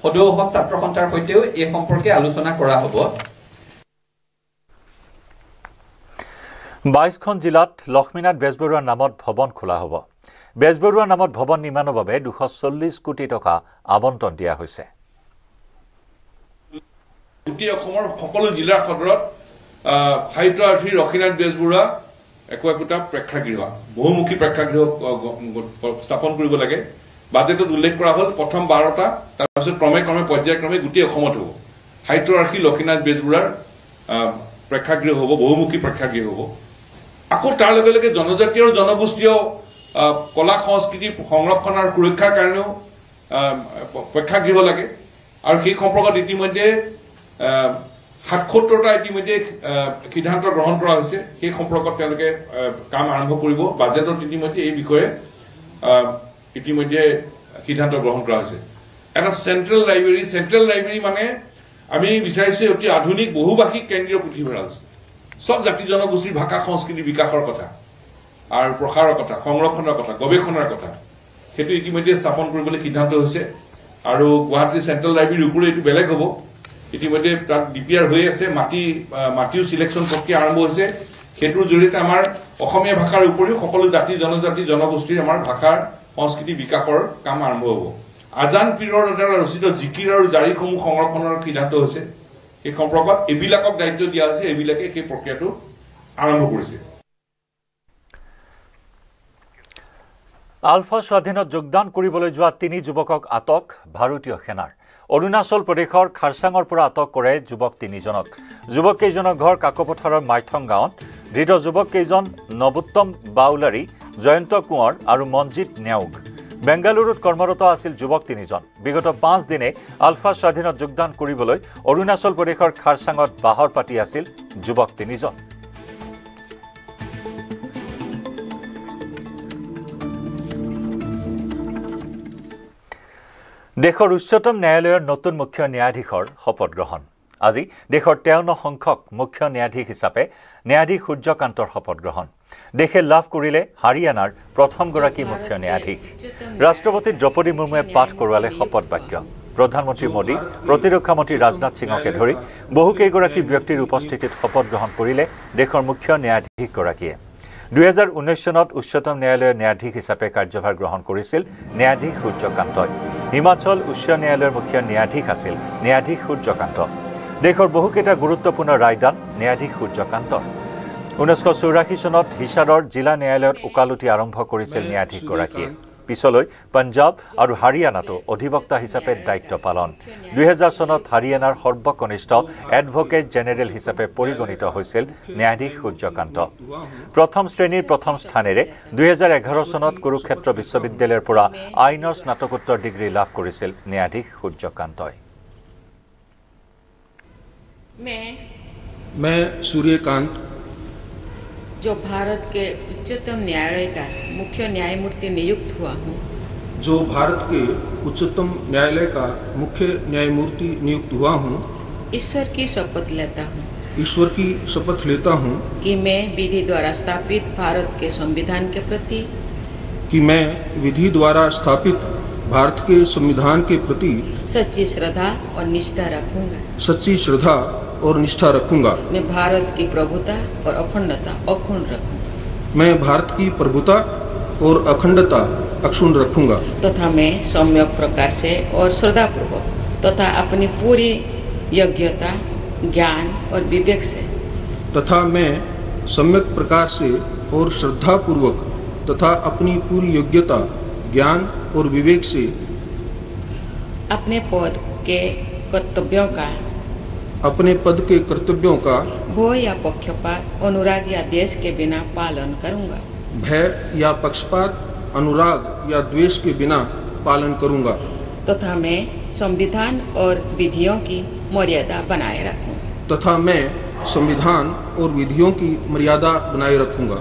সদৌ অসম ছাত্ৰ সন্থাৰ সৈতেও এই সম্পৰ্কে আলোচনা কৰা হ'ব। 22খন জিলাত লক্ষ্মীনাথ বেজবৰুৱাৰ নামত ভৱন খোলা হ'ব। বেজবৰুৱাৰ নামত ভৱন নিৰ্মাণৰ বাবে 240 কোটি টকা আবণ্টন দিয়া হৈছে। গোটেই অসমৰ সকলো জিলাৰ সদৰত সাহিত্যাৰ্থী লক্ষ্মীনাথ বেজবৰুৱা একোটা প্ৰেক্ষাগৃহ, বহুমুখী প্ৰেক্ষাগৃহ স্থাপন কৰিব লাগে। বাজেটত উল্লেখ কৰা হ'ল প্ৰথম 12টা, তাৰপিছত ক্ৰমে পৰ্যায়ক্ৰমে গোটেই অসমত হ'ব। সাহিত্যাৰ্থী লক্ষ্মীনাথ বেজবৰুৱাৰ প্ৰেক্ষাগৃহ হ'ব, বহুমুখী প্ৰেক্ষাগৃহ হ'ব। আকৌ তাৰ লগে লগে জনজাতি আৰু জনগোষ্ঠীয় কলা সংস্কৃতি সংৰক্ষণ আৰু সুৰক্ষাৰ কাৰণেও প্ৰেক্ষাগৃহ লাগে। আৰু সেই সম্পৰ্কত ইতিমধ্যে 77টা ইতিমধ্যে সিদ্ধান্ত গ্ৰহণ কৰা হৈছে। সেই সম্পৰ্কত তেওঁলোকে কাম আৰম্ভ কৰিব। বাজেটত ইতিমধ্যে এই বিষয়ে ইতিমধ্যে সিদ্ধান্ত গ্ৰহণ কৰা হৈছে। এটা চেণ্ট্ৰেল লাইব্ৰেৰী মানে আমি বিচাৰিছো অতি আধুনিক বহুভাষিক কেন্দ্ৰীয় পুথিভঁৰাল, সব জাতি জনগোষ্ঠীৰ ভাষা সংস্কৃতি বিকাশৰ কথা আৰু প্ৰসাৰৰ কথা, সংৰক্ষণৰ কথা, গৱেষণাৰ কথা, সেইটো ইতিমধ্যে স্থাপন কৰিবলৈ সিদ্ধান্ত হৈছে। আৰু গুৱাহাটী চেণ্ট্ৰেল লাইব্ৰেৰীৰ উপৰিও এইটো বেলেগ হ'ব। ইতিমধ্যে তাত ডিপিআৰ হৈ আছে, মাটিও চিলেকশ্যন প্ৰক্ৰিয়া আৰম্ভ হৈছে। সেইটোৰ জৰিয়তে আমাৰ অসমীয়া ভাষাৰ উপৰিও সকলো জাতি জনজাতি জনগোষ্ঠীৰ আমাৰ ভাষাৰ সংস্কৃতি বিকাশৰ কাম আৰম্ভ হ'ব। আজান পীৰৰ দ্বাৰা ৰচিত জিকিৰ আৰু জাৰিসমূহ সংৰক্ষণৰ সিদ্ধান্ত হৈছে। এই সম্পৰ্কত এইবিলাকক দায়িত্ব দিয়া হৈছে, এইবিলাকে সেই প্ৰক্ৰিয়াটো আৰম্ভ কৰিছে। আলফা স্বাধীনত যোগদান কৰিবলৈ যোৱা 3 যুৱকক আটক ভাৰতীয় সেনাৰ। অৰুণাচল প্ৰদেশৰ খাৰচাঙৰ পৰা আটক কৰে যুৱক 3জনক। যুৱককেইজনৰ ঘৰ কাকপথাৰৰ মাইথং গাঁৱত। ধৃত যুৱককেইজন নবোত্তম বাউলাৰী, জয়ন্ত কোঁৱৰ আৰু মনজিৎ নেওগ। বেংগালুৰুত কৰ্মৰত আছিল যুৱক 3জন। বিগত 5 দিনে আলফা স্বাধীনত যোগদান কৰিবলৈ অৰুণাচল প্ৰদেশৰ খাৰচাঙত বাহৰ পাতি আছিল যুৱক 3জন। দেশৰ উচ্চতম ন্যায়ালয়ৰ নতুন মুখ্য ন্যায়াধীশৰ শপত গ্ৰহণ। আজি দেশৰ 53 সংখ্যক মুখ্য ন্যায়াধীশ হিচাপে ন্যায়াধীশ সূৰ্যকান্তৰ শপত গ্ৰহণ। দেশে লাভ কৰিলে হাৰিয়ানাৰ প্ৰথমগৰাকী মুখ্য ন্যায়াধীশ। ৰাষ্ট্ৰপতি দ্ৰৌপদী মুৰ্মুৱে পাঠ কৰোৱালে শপত বাক্য। প্ৰধানমন্ত্ৰী মোদী, প্ৰতিৰক্ষা মন্ত্ৰী ৰাজনাথ সিঙকে ধৰি বহুকেইগৰাকী ব্যক্তিৰ উপস্থিতিত শপত গ্ৰহণ কৰিলে দেশৰ মুখ্য ন্যায়াধীশগৰাকীয়ে। 2019 চনত উচ্চতম ন্যায়ালয়ৰ ন্যায়াধীশ হিচাপে কাৰ্যভাৰ গ্ৰহণ কৰিছিল ন্যায়াধীশ সূৰ্যকান্তই। হিমাচল উচ্চ ন্যায়ালয়ৰ মুখ্য ন্যায়াধীশ আছিল ন্যায়াধীশ সূৰ্যকান্ত। দেশৰ বহুকেইটা গুৰুত্বপূৰ্ণ ৰায়দান ন্যায়াধীশ সূৰ্যকান্তৰ। 1984 চনত হিছাৰৰ জিলা ন্যায়ালয়ত ওকালতি আৰম্ভ কৰিছিল ন্যায়াধীশগৰাকীয়ে। পিছলৈ পঞ্জাব আৰু হাৰিয়ানাতো অধিবক্তা হিচাপে দায়িত্ব পালন। 2000 চনত হাৰিয়ানাৰ সৰ্বকনিষ্ঠ এডভোকেট জেনেৰেল হিচাপে পৰিগণিত হৈছিল ন্যায়াধীশ সূৰ্যকান্ত। প্ৰথম শ্ৰেণীৰ প্ৰথম স্থানেৰে 2011 চনত কুৰুক্ষেত্ৰ বিশ্ববিদ্যালয়ৰ পৰা আইনৰ স্নাতকোত্তৰ ডিগ্ৰী লাভ কৰিছিল ন্যায়াধীশ সূৰ্যকান্তই। मैं सूर्यकांत जो भारत के उच्चतम न्यायालय का मुख्य न्यायमूर्ति नियुक्त हुआ हूँ, जो भारत के उच्चतम न्यायालय का मुख्य न्यायमूर्ति नियुक्त हुआ हूँ, ईश्वर की शपथ लेता हूँ ईश्वर की शपथ लेता हूँ कि मैं विधि द्वारा स्थापित भारत के संविधान के प्रति कि मैं विधि द्वारा स्थापित भारत के संविधान के प्रति सच्ची श्रद्धा और निष्ठा रखूंगा। सच्ची श्रद्धा और निष्ठा रखूंगा। मैं भारत की प्रभुता और अखंडता अक्षुण्ण रखूंगा। मैं भारत की प्रभुता और अखंडता अक्षुण्ण रखूंगा। तथा मैं सम्यक प्रकार से और श्रद्धापूर्वक तथा अपनी पूरी योग्यता ज्ञान और विवेक से मैं सम्यक प्रकार से और श्रद्धापूर्वक तथा अपनी पूरी योग्यता ज्ञान और विवेक से अपने पद के कर्तव्यों का भय या पक्षपात अनुराग या द्वेष के बिना पालन करूंगा। भय या पक्षपात अनुराग या द्वेष के बिना पालन करूंगा। तथा मैं संविधान और विधियों की मर्यादा बनाए रखूंगा। तथा मैं संविधान और विधियों की मर्यादा बनाए रखूंगा।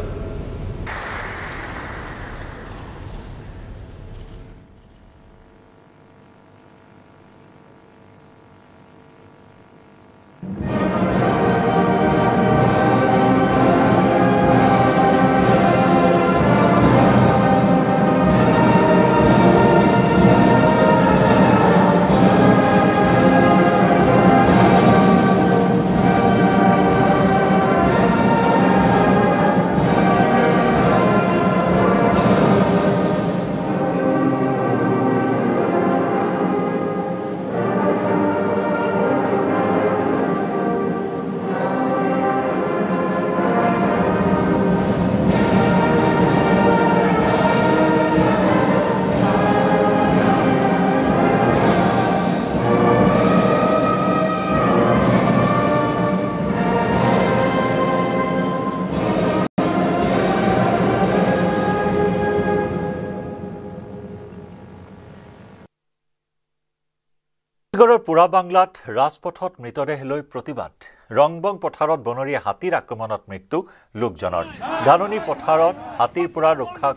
ছত্তীশগড়ৰ পুৰা বাংলাত ৰাজপথত মৃতদেহ লৈ প্ৰতিবাদ ৰংবং পথাৰত বনৰীয়া হাতীৰ আক্ৰমণত মৃত্যু লোকজনৰ ধাননি পথাৰত হাতীৰ পৰা ৰক্ষা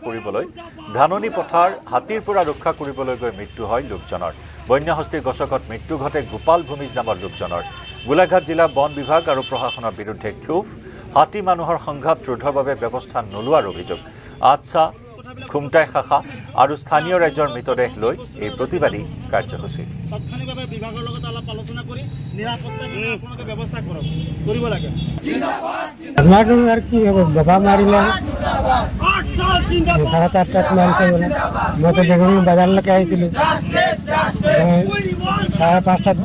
কৰিবলৈ গৈ মৃত্যু হয় লোকজনৰ বন্যহস্তীৰ গছকত মৃত্যু ঘটে গোপাল ভূমিজ নামৰ লোকজনৰ গোলাঘাট জিলা বন বিভাগ আৰু প্ৰশাসনৰ বিৰুদ্ধে ক্ষোভ হাতী মানুহৰ সংঘাত ৰোধৰ বাবে ব্যৱস্থা নোলোৱাৰ অভিযোগ আচ্ছা খুমটাই শাখা আৰু স্থানীয় ৰাজ্যৰ মৃতদেহ লৈ এই প্ৰতিবাদী কাৰ্যসূচী তাৎক্ষণিকভাৱে বিভাগৰ লগত অলপ আলোচনা কৰি নিৰাপত্তা আপোনালোকে ব্যৱস্থা কৰিব লাগে আমাৰো আৰু কি হ'ব বাবা মাৰিলে 4:30টাত মাৰিছে বোলে মই তো দেখোন বাজাৰলৈকে আহিছিলোঁ 5:30টাত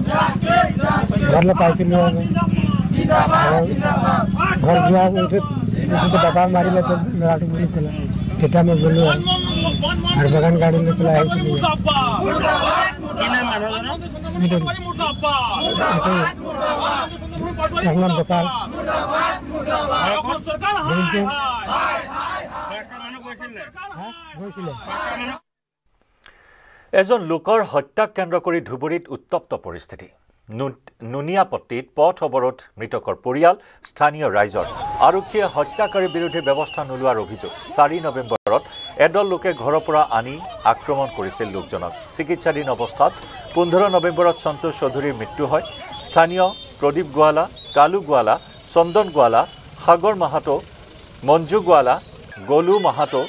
ঘৰলৈ পাইছিলোঁ ঘৰ যোৱাৰ পিছতে বাবা মাৰিলে তো ল'ৰাটো বুলি ক'লে তেতিয়া মই গ'লোঁ আৰু বাগান গাড়ী লৈ পেলাই আহিছিলোঁ এজন লোকৰ হত্যাক কেন্দ্ৰ কৰি ধুবুৰীত উত্তপ্ত পৰিস্থিতি নুনিয়াপট্টিত পথ অৱৰোধ মৃতকৰ পৰিয়াল স্থানীয় ৰাইজৰ আৰক্ষীয়ে হত্যাকাৰীৰ বিৰুদ্ধে ব্যৱস্থা নোলোৱাৰ অভিযোগ 4 নৱেম্বৰত এডল লোকে ঘৰৰ পৰা আনি আক্ৰমণ কৰিছিল লোকজনক চিকিৎসাধীন অৱস্থাত 15 নৱেম্বৰত সন্তোষ চৌধুৰীৰ মৃত্যু হয় স্থানীয় প্ৰদীপ গোৱালা কালু গোৱালা চন্দন গোৱালা সাগৰ মাহাতো মঞ্জু গোৱালা গলু মাহাতো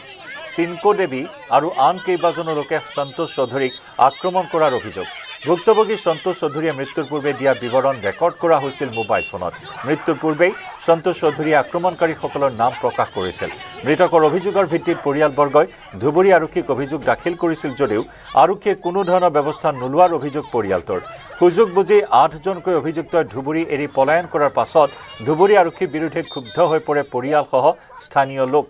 সিনকো দেৱী আৰু আন কেইবাজনো লোকে সন্তোষ চৌধুৰীক আক্ৰমণ কৰাৰ অভিযোগ ভুক্তভোগী সন্তোষ চৌধুৰীয়ে মৃত্যুৰ পূৰ্বে দিয়া বিৱৰণ ৰেকৰ্ড কৰা হৈছিল মোবাইল ফোনত মৃত্যুৰ পূৰ্বেই সন্তোষ চৌধুৰীয়ে আক্ৰমণকাৰীসকলৰ নাম প্ৰকাশ কৰিছিল মৃতকৰ অভিযোগৰ ভিত্তিত পৰিয়ালবৰ্গই ধুবুৰী আৰক্ষীক অভিযোগ দাখিল কৰিছিল যদিও আৰক্ষীয়ে কোনো ধৰণৰ ব্যৱস্থা নোলোৱাৰ অভিযোগ পৰিয়ালটোৰ সুযোগ বুজি 8জনকৈ অভিযুক্তই ধুবুৰী এৰি পলায়ন কৰাৰ পাছত ধুবুৰী আৰক্ষীৰ বিৰুদ্ধে ক্ষুব্ধ হৈ পৰে পৰিয়ালসহ স্থানীয় লোক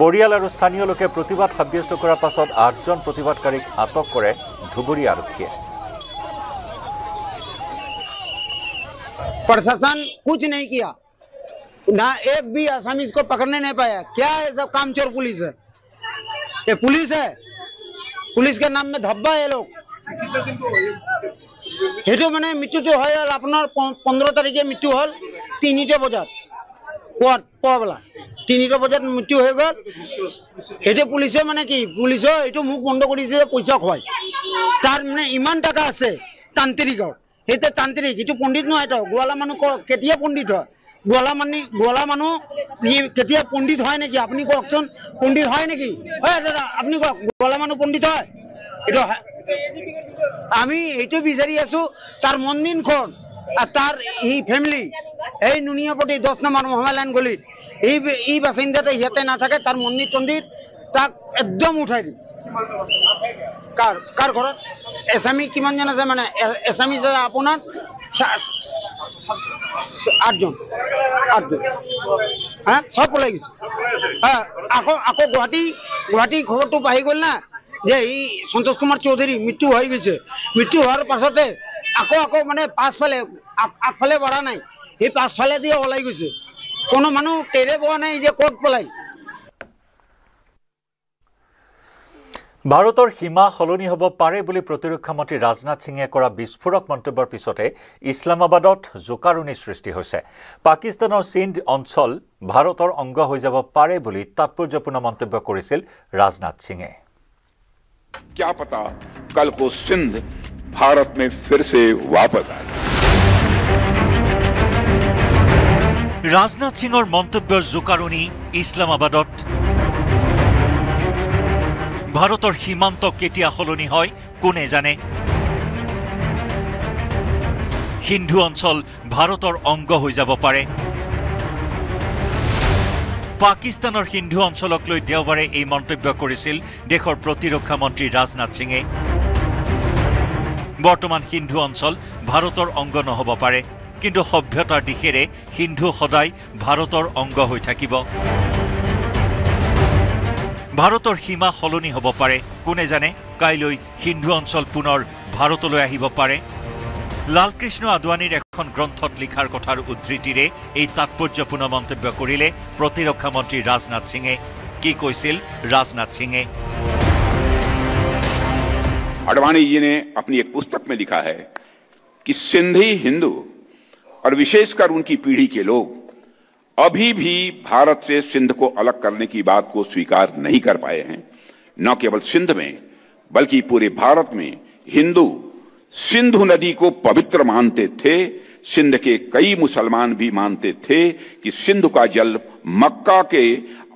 পৰিয়াল আৰু স্থানীয় লোকে প্ৰতিবাদ সাব্যস্ত কৰাৰ পাছত 8জন প্ৰতিবাদকাৰীক আটক কৰে ধুবুৰী আৰক্ষীয়ে प्रशासन कुछ नहीं किया ना एक भी आसामी को पकड़ने नहीं पाया क्या है सब कामचोर पुलिस है ये पुलिस के नाम में धब्बा है लोग हेतु माने मृत्यु जो है আপনার 15 তারিখে মৃত্যু হল 3টা বজাত পোৱাবেলা 3টা বজাত মৃত্যু হৈ গল হেতু পুলিশে মানে কি পুলিশে এটো মুখ বন্ধ কৰিছে পইচা খোৱাই তাৰ মানে ইমান টাকা আছে তান্ত্ৰিকৰ হেতে তান্ত্ৰিক যেটো পণ্ডিত নহয় তো গোৱালা মানুহ কেতিয়া পণ্ডিত হয় গোৱালা মানুহ কেতিয়া পণ্ডিত হয় নেকি আপুনি কওকচোন পণ্ডিত হয় নেকি হয় দাদা আপুনি কওক গোৱালা মানুহ পণ্ডিত হয় এইটো আমি এইটো বিচাৰি আছো তাৰ মন্দিৰখন আর তার এই ফ্যামিলি এই নুনিয়াপটি 10 নম্বর মহামালান গলিত এই বাসিন্দাটা ইয়াতে না থাকে তার মন্দির টন্দির তাক একদম উঠাই দি কার ঘৰত এসামি কিমান জন আছে মানে এসামি যে আপোনাৰ 8জন হ্যাঁ সব পলাই গেছে হ্যাঁ আকৌ গুৱাহাটী খবৰটো পাই গ'ল না যে এই সন্তোষ কুমার চৌধুরী মৃত্যু হয়ে গেছে মৃত্যু হওয়ার পাছতে আকৌ মানে পাছফালে আগফালে বঢ়া নাই এই পাছফালে দিয়ে ওলাই গৈছে কোনো মানুহ টেৰে পোৱা নাই যে ক'ত পলাই ভাৰতৰ সীমা সলনি হ'ব পাৰে বুলি প্ৰতিৰক্ষা মন্ত্ৰী ৰাজনাথ সিঙে কৰা বিস্ফোৰক মন্তব্যৰ পিছতে ইছলামাবাদত জোকাৰণিৰ সৃষ্টি হৈছে পাকিস্তানৰ সিন্ধ অঞ্চল ভাৰতৰ অংগ হৈ যাব পাৰে বুলি তাৎপৰ্যপূৰ্ণ মন্তব্য কৰিছিল ৰাজনাথ সিঙে क्या पता कल को सिंध भारत में फिर से वापस आए राजनाथ सिंहर मंतव्यर जुकारुनी इस्लामाबादत भारतर सीमांत केতিয়া सलनी হয় कोने जाने हिंदू अंचल भारतर अंग हो যাব পাৰে পাকিস্তানৰ হিন্দু অঞ্চলক লৈ দেওবাৰে এই মন্তব্য কৰিছিল দেশৰ প্ৰতিৰক্ষা মন্ত্ৰী ৰাজনাথ সিঙে বৰ্তমান হিন্দু অঞ্চল ভাৰতৰ অংগ নহব পাৰে কিন্তু সভ্যতাৰ দিশেৰে হিন্দু সদায় ভাৰতৰ অংগ হৈ থাকিব ভাৰতৰ সীমা সলনি হ'ব পাৰে কোনে জানে কাইলৈ হিন্দু অঞ্চল পুনৰ ভাৰতলৈ আহিব পাৰে লালকৃষ্ণ আদৱানীৰ এখন গ্ৰন্থত লিখাৰ কথাৰ উদ্ধৃতিৰে এই তাৎপৰ্যপূৰ্ণ মন্তব্য কৰিলে প্ৰতিৰক্ষা মন্ত্ৰী ৰাজনাথ সিঙে কি কৈছিল ৰাজনাথ সিঙে आडवाणी जी ने अपनी एक पुस्तक में लिखा है कि सिंधी हिंदू और विशेषकर उनकी पीढ़ी के लोग अभी भी भारत से सिंध को अलग करने की बात को स्वीकार नहीं कर पाए हैं न केवल सिंध में बल्कि पूरे भारत में हिंदू सिंधु नदी को पवित्र मानते थे सिंध के कई मुसलमान भी मानते थे कि सिंध का जल मक्का के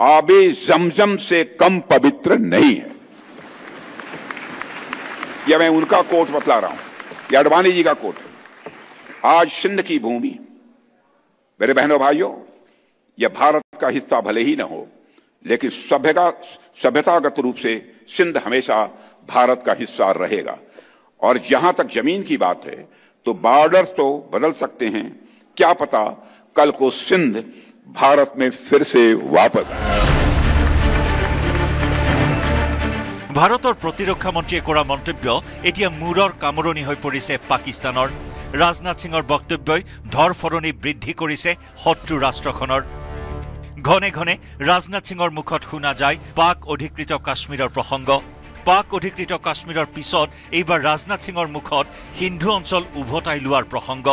आबे जमजम से कम पवित्र नहीं है यह मैं उनका कोट बतला रहा हूं यह आडवाणी जी का कोट आज सिंध की भूमि मेरे बहनों भाइयों यह भारत का हिस्सा भले ही न हो लेकिन सभ्यतागत रूप से सिंध हमेशा भारत का हिस्सा रहेगा और जहां तक जमीन की बात है तो बॉर्डर्स तो बदल सकते हैं क्या पता कल को सिंध भारत में फिर से वापस आए ভাৰতৰ প্ৰতিৰক্ষা মন্ত্ৰীয়ে কৰা মন্তব্য এতিয়া মূৰৰ কামৰণি হৈ পৰিছে পাকিস্তানৰ ৰাজনাথ সিঙৰ বক্তব্যই ধৰফৰণি বৃদ্ধি কৰিছে শত্ৰু ৰাষ্ট্ৰখনৰ ঘনে ঘনে ৰাজনাথ সিঙৰ মুখত শুনা যায় পাক অধিকৃত কাশ্মীৰৰ প্ৰসংগ পাক অধিকৃত কাশ্মীৰৰ পিছত এইবাৰ ৰাজনাথ সিঙৰ মুখত হিন্দু অঞ্চল উভতাই লোৱাৰ প্ৰসংগ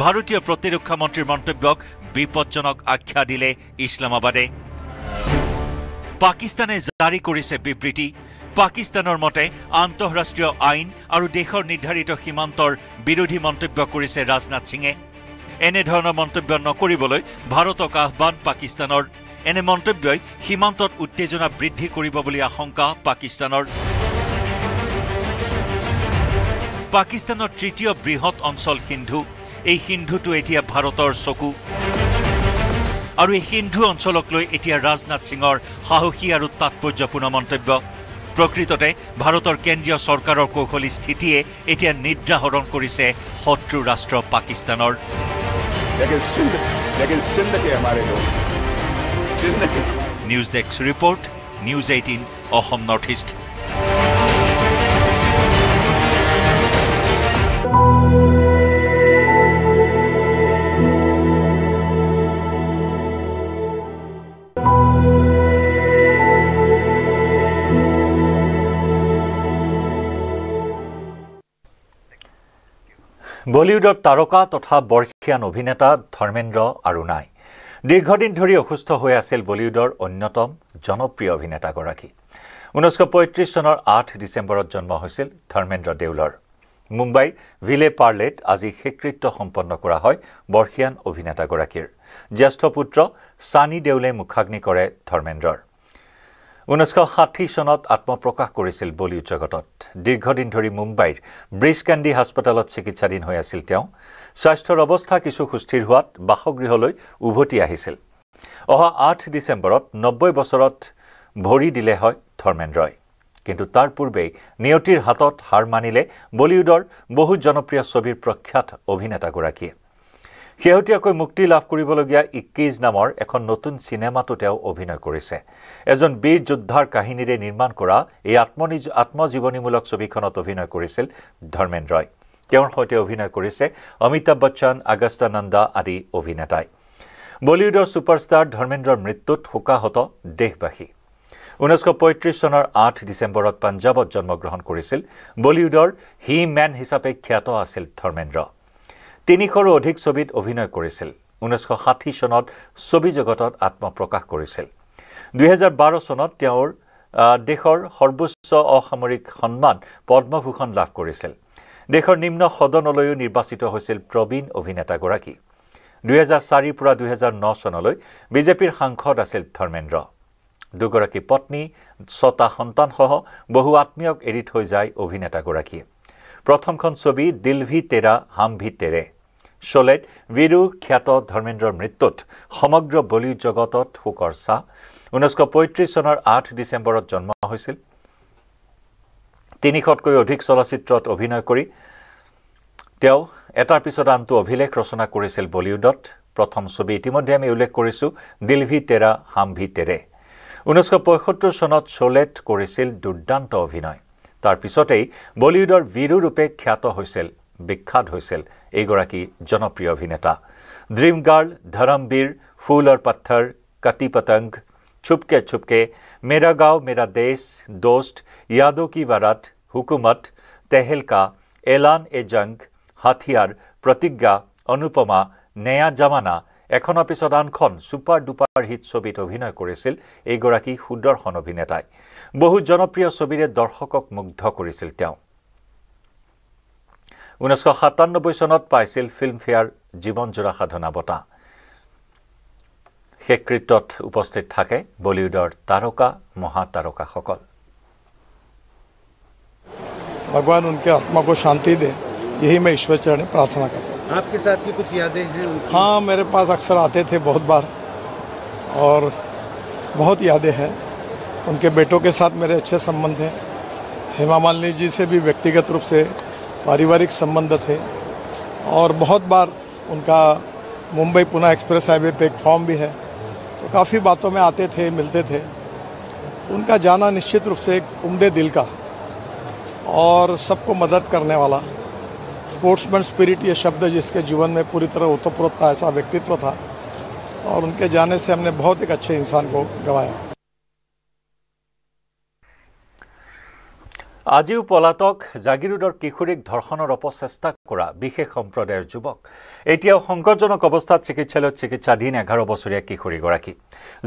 ভাৰতীয় প্ৰতিৰক্ষা মন্ত্ৰীৰ মন্তব্যক বিপজ্জনক আখ্যা দিলে ইছলামাবাদে পাকিস্তানে জাৰি কৰিছে বিবৃতি পাকিস্তানৰ মতে আন্তঃৰাষ্ট্ৰীয় আইন আৰু দেশৰ নিৰ্ধাৰিত সীমান্তৰ বিৰোধী মন্তব্য কৰিছে ৰাজনাথ সিঙে এনে ধৰণৰ মন্তব্য নকৰিবলৈ ভাৰতক আহ্বান পাকিস্তানৰ এনে মন্তব্যই সীমান্তত উত্তেজনা বৃদ্ধি কৰিব বুলি আশংকা পাকিস্তানৰ পাকিস্তানৰ তৃতীয় বৃহৎ অঞ্চল সিন্ধু এই সিন্ধুটো এতিয়া ভাৰতৰ চকু আৰু এই সিন্ধু অঞ্চলক লৈ এতিয়া ৰাজনাথ সিঙৰ সাহসী আৰু তাৎপৰ্যপূৰ্ণ মন্তব্য প্ৰকৃততে ভাৰতৰ কেন্দ্ৰীয় চৰকাৰৰ কৌশলী স্থিতিয়ে এতিয়া নিদ্ৰা হৰণ কৰিছে শত্ৰু ৰাষ্ট্ৰ পাকিস্তানৰ news desk report news 18 Assam north east বলিউডৰ তাৰকা তথা বৰ্ষীয়ান অভিনেতা ধৰ্মেন্দ্ৰ আৰু নাই দীৰ্ঘদিন ধৰি অসুস্থ হৈ আছিল বলিউডৰ অন্যতম জনপ্ৰিয় অভিনেতাগৰাকী 1935 চনৰ 8 ডিচেম্বৰত জন্ম হৈছিল ধৰ্মেন্দ্ৰ দেউলৰ মুম্বাইৰ ভিলে পাৰ্লেট আজি শেষকৃত্য সম্পন্ন কৰা হয় বৰ্ষীয়ান অভিনেতাগৰাকীৰ জ্যেষ্ঠ পুত্ৰ সানি দেউলে মুখাগ্নি কৰে ধৰ্মেন্দ্ৰৰ 1960 চনত আত্মপ্ৰকাশ কৰিছিল বলিউড জগতত দীৰ্ঘদিন ধৰি মুম্বাইৰ ব্ৰিজ কেণ্ডি হাস্পতালত চিকিৎসাধীন হৈ আছিল তেওঁ স্বাস্থ্যৰ অৱস্থা কিছু সুস্থিৰ হোৱাত বাসগৃহলৈ উভতি আহিছিল অহা 8 ডিচেম্বৰত 90 বছৰত ভৰি দিলে হয় ধৰ্মেন্দ্ৰই কিন্তু তাৰ পূৰ্বে নিয়তিৰ হাতত হাৰ মানিলে বলিউডৰ বহু জনপ্ৰিয় ছবিৰ প্ৰখ্যাত অভিনেতাগৰাকীয়ে শেহতীয়াকৈ মুক্তি লাভ কৰিবলগীয়া 21 নামৰ এখন নতুন সিনেমাতো তেওঁ অভিনয় কৰিছে এজন বীৰ যোদ্ধাৰ কাহিনীৰে নিৰ্মাণ কৰা এই আত্মজীৱনীমূলক ছবিখনত অভিনয় কৰিছিল ধৰ্মেন্দ্ৰই তেওঁৰ সৈতে অভিনয় কৰিছে অমিতাভ বচ্চন আগস্তা নন্দা আদি অভিনেতাই বলিউডৰ সুপাৰষ্টাৰ ধৰ্মেন্দ্ৰৰ মৃত্যুত শোকাহত দেশবাসী 1935 চনৰ 8 ডিচেম্বৰত পঞ্জাবত জন্মগ্ৰহণ কৰিছিল বলিউডৰ হি মেন হিচাপে খ্যাত আছিল ধৰ্মেন্দ্ৰ 300ৰো অধিক ছবিত অভিনয় কৰিছিল 1960 চনত ছবি জগতত আত্মপ্ৰকাশ কৰিছিল 2012 চনত তেওঁৰ দেশৰ সৰ্বোচ্চ অসামৰিক সন্মান পদ্মভূষণ লাভ কৰিছিল দেশৰ নিম্ন সদনলৈও নিৰ্বাচিত হৈছিল প্ৰবীণ অভিনেতাগৰাকী 2004 পৰা 2009 চনলৈ বিজেপিৰ সাংসদ আছিল ধৰ্মেন্দ্ৰ দুগৰাকী পত্নী 6টা সন্তানসহ বহু আত্মীয়ক এৰি থৈ যায় অভিনেতাগৰাকীয়ে প্ৰথমখন ছবি দিল ভি তেৰা হাম ভি তেৰে শোলেত বীৰু খ্যাত ধৰ্মেন্দ্ৰৰ মৃত্যুত সমগ্ৰ বলিউড জগতত শোকৰ ছাঁ 1935 চনৰ 8 ডিচেম্বৰত জন্ম হৈছিল 300তকৈ অধিক চলচ্চিত্ৰত অভিনয় কৰি তেওঁ এটাৰ পিছত আনটো অভিলেখ ৰচনা কৰিছিল বলিউডত প্ৰথম ছবি ইতিমধ্যে আমি উল্লেখ কৰিছো দিল ভি তেৰা হাম ভি তেৰে 1975 চনত শোলেত কৰিছিল দুৰ্দান্ত অভিনয় তাৰ পিছতেই বলিউডৰ বীৰু ৰূপে খ্যাত হৈছিল বিখ্যাত হৈছিল এইগৰাকী জনপ্ৰিয় অভিনেতা ড্ৰিম গাৰ্ল ধৰমবীৰ ফুল और पत्थर कटी पतंग छुपके छुपके मेरा गांव मेरा देश दोस्त यादों की बारात हुकूमत तहलका एलान ए जंग हाथियार प्रतिज्ञा अनुपमा नया जमाना এখনৰ পিছত আনখন সুপাৰ ডুপাৰ হিট ছবিত অভিনয় কৰিছিল এইগৰাকী সুদৰ্শন অভিনেতাই বহু জনপ্ৰিয় ছবিৰে দৰ্শকক মুগ্ধ কৰিছিল তেওঁ 1997 চনত পাইছিল ফিল্মফেয়াৰ জীৱনজোৰা সাধনা বঁটা শেষকৃত্যত উপস্থিত থাকে বলিউডৰ তাৰকা মহাতাৰকাসকল भगवान उनके आत्मा को शांति दे यही मैं ईश्वर चरण प्रार्थना करता हूँ आपके साथ की कुछ यादें हैं हाँ मेरे पास अक्सर आते थे बहुत बार और बहुत यादें हैं उनके बेटों के साथ मेरे अच्छे संबंध हैं हेमा मालिनी जी से भी व्यक्तिगत रूप से पारिवारिक संबंध थे और बहुत बार उनका मुंबई पुणे एक्सप्रेस हाईवे पे एक फॉर्म भी है तो काफ़ी बातों में आते थे मिलते थे उनका जाना निश्चित रूप से एक उम्दे दिल का और सबको मदद करने वाला स्पोर्ट्समैन स्पिरिट ये शब्द जिसके जीवन में पूरी तरह ओतप्रोत का ऐसा व्यक्तित्व था और उनके जाने से हमने बहुत एक अच्छे इंसान को गंवाया আজিও পলাতক জাগিৰোডৰ কিশোৰীক ধৰ্ষণৰ অপচেষ্টা কৰা বিশেষ সম্প্ৰদায়ৰ যুৱক এতিয়াও সংকটজনক অৱস্থাত চিকিৎসালয়ত চিকিৎসাধীন 11 বছৰীয়া কিশোৰীগৰাকী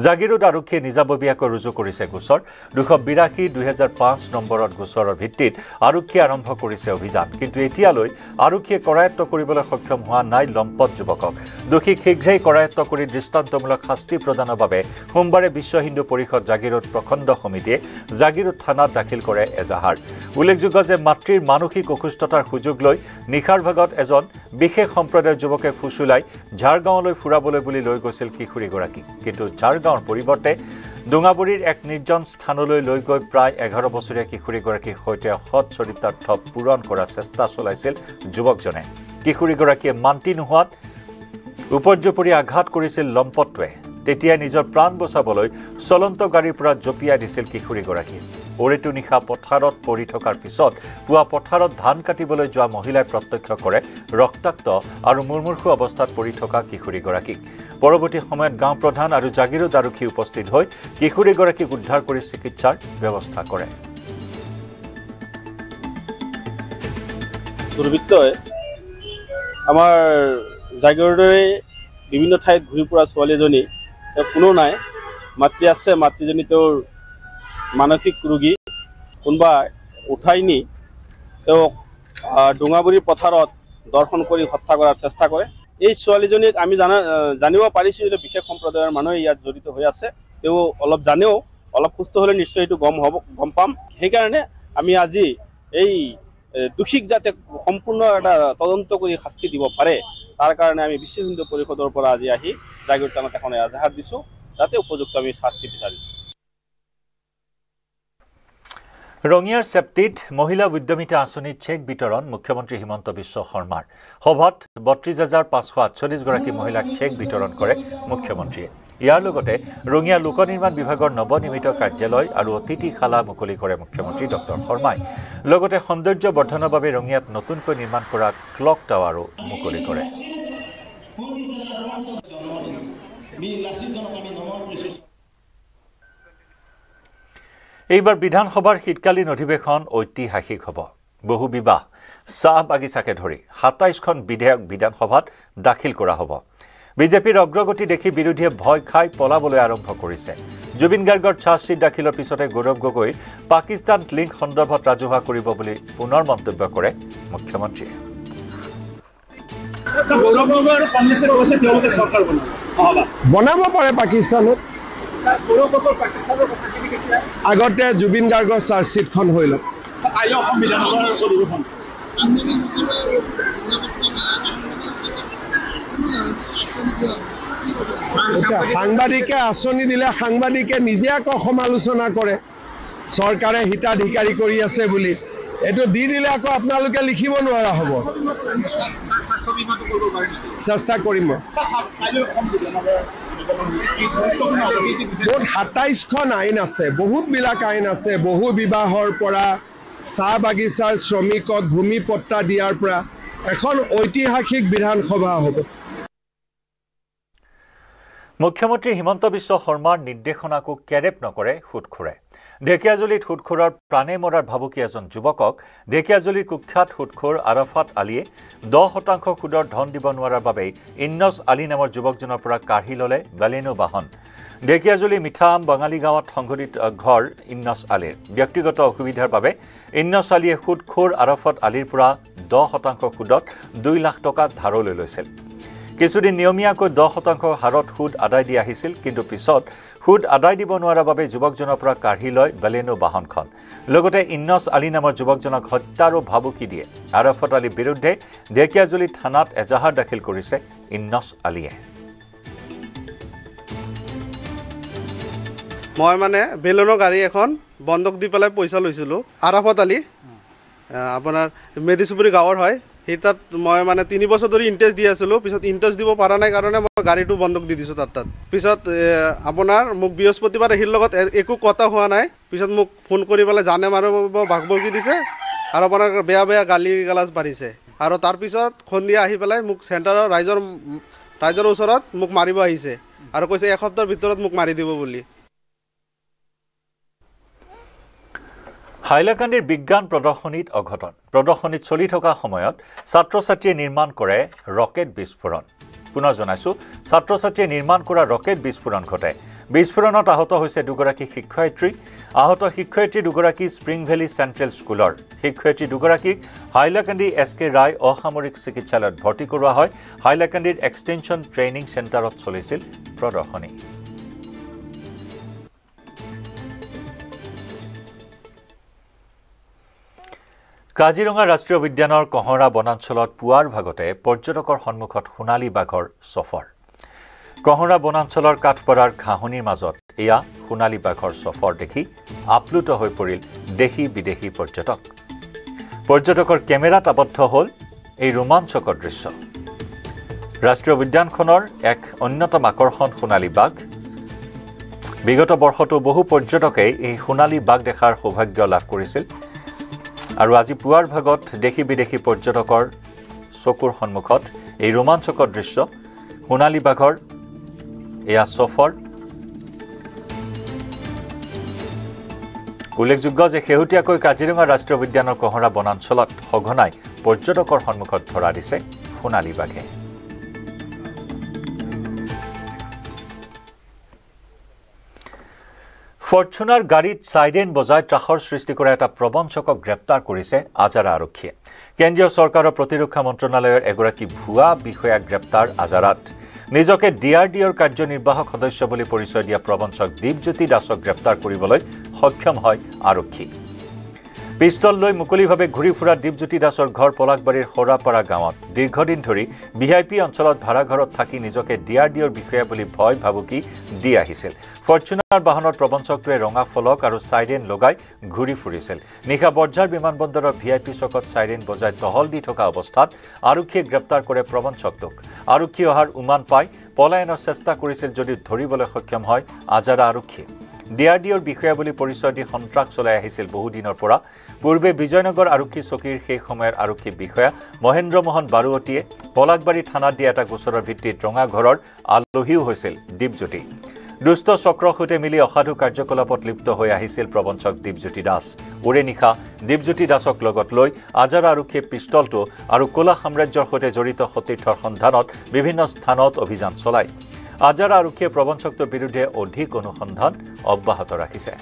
জাগিৰোড আৰক্ষীয়ে নিজাববীয়াকৈ ৰুজু কৰিছে গোচৰ 282/2005 নম্বৰত গোচৰৰ ভিত্তিত আৰক্ষীয়ে আৰম্ভ কৰিছে অভিযান কিন্তু এতিয়ালৈ আৰক্ষীয়ে কৰায়ত্ব কৰিবলৈ সক্ষম হোৱা নাই লম্পট যুৱকক দোষীক শীঘ্ৰেই কৰায়ত্ব কৰি দৃষ্টান্তমূলক শাস্তি প্ৰদানৰ বাবে সোমবাৰে বিশ্ব হিন্দু পৰিষদ জাগিৰোড প্ৰখণ্ড সমিতিয়ে জাগিৰোড থানাত দাখিল কৰে এজাহাৰ উল্লেখযোগ্য যে মাতৃৰ মানসিক অসুস্থতাৰ সুযোগ লৈ নিখাৰ ভাগত এজন বিশেষ সম্প্ৰদায়ৰ যুৱকে ফুসুলাই ঝাৰগাঁৱলৈ ফুৰাবলৈ বুলি লৈ গৈছিল কিশোৰীগৰাকী কিন্তু ঝাৰগাঁৱৰ পৰিৱৰ্তে ডুঙাবুৰীৰ এক নিৰ্জন স্থানলৈ লৈ গৈ প্ৰায় 11 বছৰীয়া কিশোৰীগৰাকীৰ সৈতে সৎ চৰিতাৰ্থ পূৰণ কৰাৰ চেষ্টা চলাইছিল যুৱকজনে কিশোৰীগৰাকীয়ে মান্তি নোহোৱাত উপৰ্যুপৰি আঘাত কৰিছিল লম্পটটোৱে তেতিয়া নিজৰ প্ৰাণ বচাবলৈ চলন্ত গাড়ীৰ পৰা জপিয়াই দিছিল কিশোৰীগৰাকী ওৰেটো নিশা পথাৰত পৰি থকাৰ পিছত পুৱা পথাৰত ধান কাটিবলৈ যোৱা মহিলাই প্ৰত্যক্ষ কৰে ৰক্তাক্ত আৰু মুৰমুৰখু অৱস্থাত পৰি থকা কিশোৰীগৰাকীক পৰৱৰ্তী সময়ত গাঁও প্ৰধান আৰু জাগিৰোড আৰক্ষী উপস্থিত হৈ কিশোৰীগৰাকীক উদ্ধাৰ কৰি চিকিৎসাৰ ব্যৱস্থা কৰে দুৰ্বৃত্তই আমাৰ জাগিৰোডৰে বিভিন্ন ঠাইত ঘূৰি ফুৰা ছোৱালীজনী কোনো নাই মাতৃ আছে মাতৃজনী তেওঁৰ মানসিক ৰোগী কোনোবা উঠাই নি তেওঁক ডুঙাবুৰী পথাৰত দৰ্শন কৰি হত্যা কৰাৰ চেষ্টা কৰে এই ছোৱালীজনীক আমি জানিব পাৰিছোঁ যে বিশেষ সম্প্ৰদায়ৰ মানুহে ইয়াত জড়িত হৈ আছে তেওঁ অলপ জানেও অলপ সুস্থ হ'লে নিশ্চয় এইটো গম পাম সেইকাৰণে আমি আজি এই দোষীক যাতে সম্পূৰ্ণ এটা তদন্ত কৰি শাস্তি দিব পাৰে তাৰ কাৰণে আমি বিশ্ব হিন্দু পৰিষদৰ পৰা আজি আহি জাগীৰোড থানাত এখন এজাহাৰ দিছোঁ যাতে উপযুক্ত আমি শাস্তি বিচাৰিছোঁ ৰঙিয়াৰ চেপ্তিত মহিলা উদ্যমিতা আঁচনিৰ চেক বিতৰণ মুখ্যমন্ত্ৰী হিমন্ত বিশ্ব শৰ্মাৰ সভাত ৩২,৫৪৮ গৰাকী মহিলাক চেক বিতৰণ কৰে মুখ্যমন্ত্ৰীয়ে ইয়াৰ লগতে ৰঙিয়া লোক নিৰ্মাণ বিভাগৰ নৱনিৰ্মিত কাৰ্যালয় আৰু অতিথিশালা মুকলি কৰে মুখ্যমন্ত্ৰী ডক্টৰ শৰ্মাই লগতে সৌন্দৰ্য বৰ্ধনৰ বাবে ৰঙিয়াত নতুনকৈ নিৰ্মাণ কৰা ক্লক টাৱাৰো মুকলি কৰে এইবাৰ বিধানসভাৰ শীতকালীন অধিৱেশন ঐতিহাসিক হ'ব বহু বিবাহ চাহ বাগিচাকে ধৰি ২৭খন বিধেয়ক বিধানসভাত দাখিল কৰা হ'ব বিজেপিৰ অগ্ৰগতি দেখি বিৰোধীয়ে ভয় খাই পলাবলৈ আৰম্ভ কৰিছে জুবিন গাৰ্গৰ চাৰ্জশ্বিট দাখিলৰ পিছতে গৌৰৱ গগৈ পাকিস্তান লিংক সন্দৰ্ভত ৰাজহুৱা কৰিব বুলি পুনৰ মন্তব্য কৰে মুখ্যমন্ত্ৰীয়ে বনাব পাৰে পাকিস্তানত আগতে জুবিন গাৰ্গৰ চাৰ্জশ্বিটখন হৈ লওক সাংবাদিকে আঁচনি দিলে সাংবাদিকে নিজে আকৌ সমালোচনা কৰে চৰকাৰে হিতাধিকাৰী কৰি আছে বুলি এইটো দি দিলে আকৌ আপোনালোকে লিখিব নোৱাৰা হ'ব চেষ্টা কৰিম বহুত ২৭খন আইন আছে বহুতবিলাক আইন আছে বহু বিবাহৰ পৰা চাহ বাগিচাৰ শ্ৰমিকক ভূমি পট্টা দিয়াৰ পৰা এখন ঐতিহাসিক বিধানসভা হ'ব মুখ্যমন্ত্ৰী হিমন্ত বিশ্ব শৰ্মাৰ নিৰ্দেশনাকো কেৰেপ নকৰে সুদখোৰে ঢেকিয়াজুলিত সুদখোৰৰ প্ৰাণে মৰাৰ ভাবুকি এজন যুৱকক ঢেকিয়াজুলিৰ কুখ্যাত সুদখোৰ আৰাফাত আলীয়ে ১০% সুদৰ ধন দিব নোৱাৰাৰ বাবে ইন্নছ আলী নামৰ যুৱকজনৰ পৰা কাঢ়ি ল'লে বেলেনো বাহন ঢেকিয়াজুলি মিঠাআম বাঙালী গাঁৱত সংঘটিত ঘৰ ইন্নছ আলীৰ ব্যক্তিগত অসুবিধাৰ বাবে ইন্নছ আলীয়ে সুদখোৰ আৰাফাত আলীৰ পৰা ১০% সুদত ২ লাখ টকা ধাৰলৈ লৈছিল কিছুদিন নিয়মীয়াকৈ ১০% হাৰত সুদ আদায় দি আহিছিল কিন্তু পিছত সুদ আদায় দিব নোৱাৰাৰ বাবে যুৱকজনৰ পৰা কাঢ়ি লয় বেলেনো বাহনখন লগতে ইন্নছ আলী নামৰ যুৱকজনক হত্যাৰো ভাবুকি দিয়ে আৰাফাত আলীৰ বিৰুদ্ধে ঢেকিয়াজুলি থানাত এজাহাৰ দাখিল কৰিছে ইন্নছ আলীয়ে মই মানে বেলেনো গাড়ী এখন বন্ধক দি পেলাই পইচা লৈছিলোঁ আৰাফাত আলী আপোনাৰ মেডিচুপুৰী গাঁৱৰ হয় সেই তাত মই মানে ৩ বছৰ ধৰি ইণ্টাৰেষ্ট দি আছিলোঁ পিছত ইণ্টাৰেষ্ট দিব পৰা নাই কাৰণে মই গাড়ীটো বন্ধক দি দিছোঁ তাত পিছত আপোনাৰ মোক বৃহস্পতিবাৰ আহিৰ লগত একো কথা হোৱা নাই পিছত মোক ফোন কৰি পেলাই জানে মাৰিব ভাগবকি দিছে আৰু আপোনাৰ বেয়া বেয়া গালি গালাজ পাৰিছে আৰু তাৰপিছত সন্ধিয়া আহি পেলাই মোক চেণ্টাৰৰ ৰাইজৰ ওচৰত মোক মাৰিব আহিছে আৰু কৈছে এসপ্তাহৰ ভিতৰত মোক মাৰি দিব বুলি হাইলাকান্দিৰ বিজ্ঞান প্ৰদৰ্শনীত অঘটন প্ৰদৰ্শনীত চলি থকা সময়ত ছাত্ৰ ছাত্ৰীয়ে নিৰ্মাণ কৰে ৰকেট বিস্ফোৰণ পুনৰ জনাইছো ছাত্ৰ ছাত্ৰীয়ে নিৰ্মাণ কৰা ৰকেট বিস্ফোৰণ ঘটে বিস্ফোৰণত আহত হৈছে দুগৰাকী শিক্ষয়িত্ৰী আহত শিক্ষয়িত্ৰী দুগৰাকী স্প্ৰিং ভেলী চেণ্ট্ৰেল স্কুলৰ শিক্ষয়িত্ৰী দুগৰাকীক হাইলাকান্দি SK ৰায় অসামৰিক চিকিৎসালয়ত ভৰ্তি কৰোৱা হয় হাইলাকান্দিৰ এক্সটেনশ্যন ট্ৰেইনিং চেণ্টাৰত চলিছিল প্ৰদৰ্শনী কাজিৰঙা ৰাষ্ট্ৰীয় উদ্যানৰ কহৰা বনাঞ্চলত পুৱাৰ ভাগতে পৰ্যটকৰ সন্মুখত সোণালী বাঘৰ সফৰ কহৰা বনাঞ্চলৰ কাঠপৰাৰ ঘাঁহনিৰ মাজত এয়া সোণালী বাঘৰ সফৰ দেখি আপ্লুত হৈ পৰিল দেশী বিদেশী পৰ্যটকৰ কেমেৰাত আবদ্ধ হ'ল এই ৰোমাঞ্চকৰ দৃশ্য ৰাষ্ট্ৰীয় উদ্যানখনৰ এক অন্যতম আকৰ্ষণ সোণালী বাঘ বিগত বৰ্ষতো বহু পৰ্যটকে এই সোণালী বাঘ দেখাৰ সৌভাগ্য লাভ কৰিছিল আৰু আজি পুৱাৰ ভাগত দেশী বিদেশী পৰ্যটকৰ চকুৰ সন্মুখত এই ৰোমাঞ্চকৰ দৃশ্য সোণালী বাঘৰ এয়া সফৰ উল্লেখযোগ্য যে শেহতীয়াকৈ কাজিৰঙা ৰাষ্ট্ৰীয় উদ্যানৰ কহৰা বনাঞ্চলত সঘনাই পৰ্যটকৰ সন্মুখত ধৰা দিছে সোণালী বাঘে ফৰ্চুনাৰ গাড়ীত সাইৰেন বজাই ত্ৰাসৰ সৃষ্টি কৰা এটা প্ৰবঞ্চকক গ্ৰেপ্তাৰ কৰিছে আজাৰা আৰক্ষীয়ে কেন্দ্ৰীয় চৰকাৰৰ প্ৰতিৰক্ষা মন্ত্ৰণালয়ৰ এগৰাকী ভুৱা বিষয়াক গ্ৰেপ্তাৰ আজাৰাত নিজকে DRDOৰ কাৰ্যনিৰ্বাহক সদস্য বুলি পৰিচয় দিয়া প্ৰবঞ্চক দীপজ্যোতি দাসক গ্ৰেপ্তাৰ কৰিবলৈ সক্ষম হয় আৰক্ষী পিস্তল লৈ মুকলিভাৱে ঘূৰি ফুৰা দীপজ্যোতি দাসৰ ঘৰ পলাকবাৰীৰ খৰাপাৰা গাঁৱত দীৰ্ঘদিন ধৰি VIP অঞ্চলত ভাড়াঘৰত থাকি নিজকে DRDOৰ বিষয়া বুলি ভয় ভাবুকি দি আহিছিল ফৰ্চুনাৰ বাহনত প্ৰবঞ্চকটোৱে ৰঙা ফলক আৰু সাইৰেন লগাই ঘূৰি ফুৰিছিল নিশা বৰ্জাৰ বিমানবন্দৰৰ VIP চকত সাইৰেন বজাই টহল দি থকা অৱস্থাত আৰক্ষীয়ে গ্ৰেপ্তাৰ কৰে প্ৰবঞ্চকটোক আৰক্ষী অহাৰ উমান পাই পলায়নৰ চেষ্টা কৰিছিল যদিও ধৰিবলৈ সক্ষম হয় আজাৰা আৰক্ষীয়ে DRDOৰ বিষয়া বুলি পৰিচয় দি সন্ত্ৰাস চলাই আহিছিল বহুদিনৰ পৰা পূৰ্বে বিজয়নগৰ আৰক্ষী চকীৰ সেই সময়ৰ আৰক্ষী বিষয়া মহেন্দ্ৰ মোহন বাৰুৱতীয়ে পলাকবাৰী থানাত দিয়া এটা গোচৰৰ ভিত্তিত ৰঙা ঘৰৰ আলহীও হৈছিল দীপজ্যোতি দুষ্ট চক্ৰৰ সৈতে মিলি অসাধু কাৰ্যকলাপত লিপ্ত হৈ আহিছিল প্ৰবঞ্চক দীপজ্যোতি দাস ওৰে নিশা দীপজ্যোতি দাসক লগত লৈ আজাৰা আৰক্ষীয়ে পিষ্টলটো আৰু কলা সাম্ৰাজ্যৰ সৈতে জড়িত সতীৰ্থৰ সন্ধানত বিভিন্ন স্থানত অভিযান চলায় আজাৰা আৰক্ষীয়ে প্ৰবঞ্চকটোৰ বিৰুদ্ধে অধিক অনুসন্ধান অব্যাহত ৰাখিছে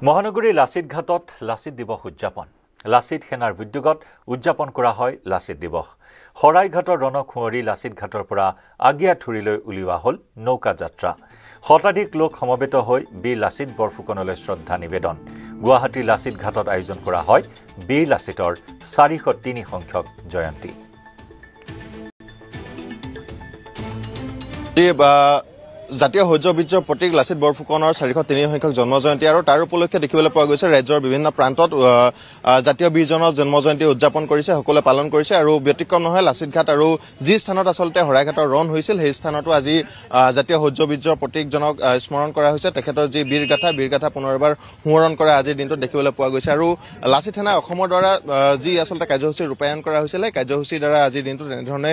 মহানগৰীৰ লাচিত ঘাটত লাচিত দিৱস উদযাপন লাচিত সেনাৰ উদ্যোগত উদযাপন কৰা হয় লাচিত দিৱস শৰাইঘাটৰ ৰণখুঁৱৰী লাচিত ঘাটৰ পৰা আগিয়াঠুৰিলৈ উলিওৱা হ'ল নৌকা যাত্ৰা শতাধিক লোক সমবেত হৈ বীৰ লাচিত বৰফুকনলৈ শ্ৰদ্ধা নিবেদন গুৱাহাটীৰ লাচিত ঘাটত আয়োজন কৰা হয় বীৰ লাচিতৰ 403 সংখ্যক জয়ন্তী জাতীয় শৌৰ্যবীৰ্যৰ প্ৰতীক লাচিত বৰফুকনৰ 403 সংখ্যক জন্মজয়ন্তী আৰু তাৰ উপলক্ষে দেখিবলৈ পোৱা গৈছে ৰাজ্যৰ বিভিন্ন প্ৰান্তত জাতীয় বীৰজনৰ জন্মজয়ন্তী উদযাপন কৰিছে সকলোৱে পালন কৰিছে আৰু ব্যতিক্ৰম নহয় লাচিত ঘাট আৰু যি স্থানত আচলতে শৰাইঘাটৰ ৰণ হৈছিল সেই স্থানতো আজি জাতীয় শৌৰ্যবীৰ্যৰ প্ৰতীকজনক স্মৰণ কৰা হৈছে তেখেতৰ যি বীৰগাথা পুনৰবাৰ সোঁৱৰণ কৰা আজিৰ দিনটোত দেখিবলৈ পোৱা গৈছে আৰু লাচিত সেনা অসমৰ দ্বাৰা যি আচলতে কাৰ্যসূচী ৰূপায়ণ কৰা হৈছিল কাৰ্যসূচীৰ দ্বাৰা আজিৰ দিনটোত এনেধৰণে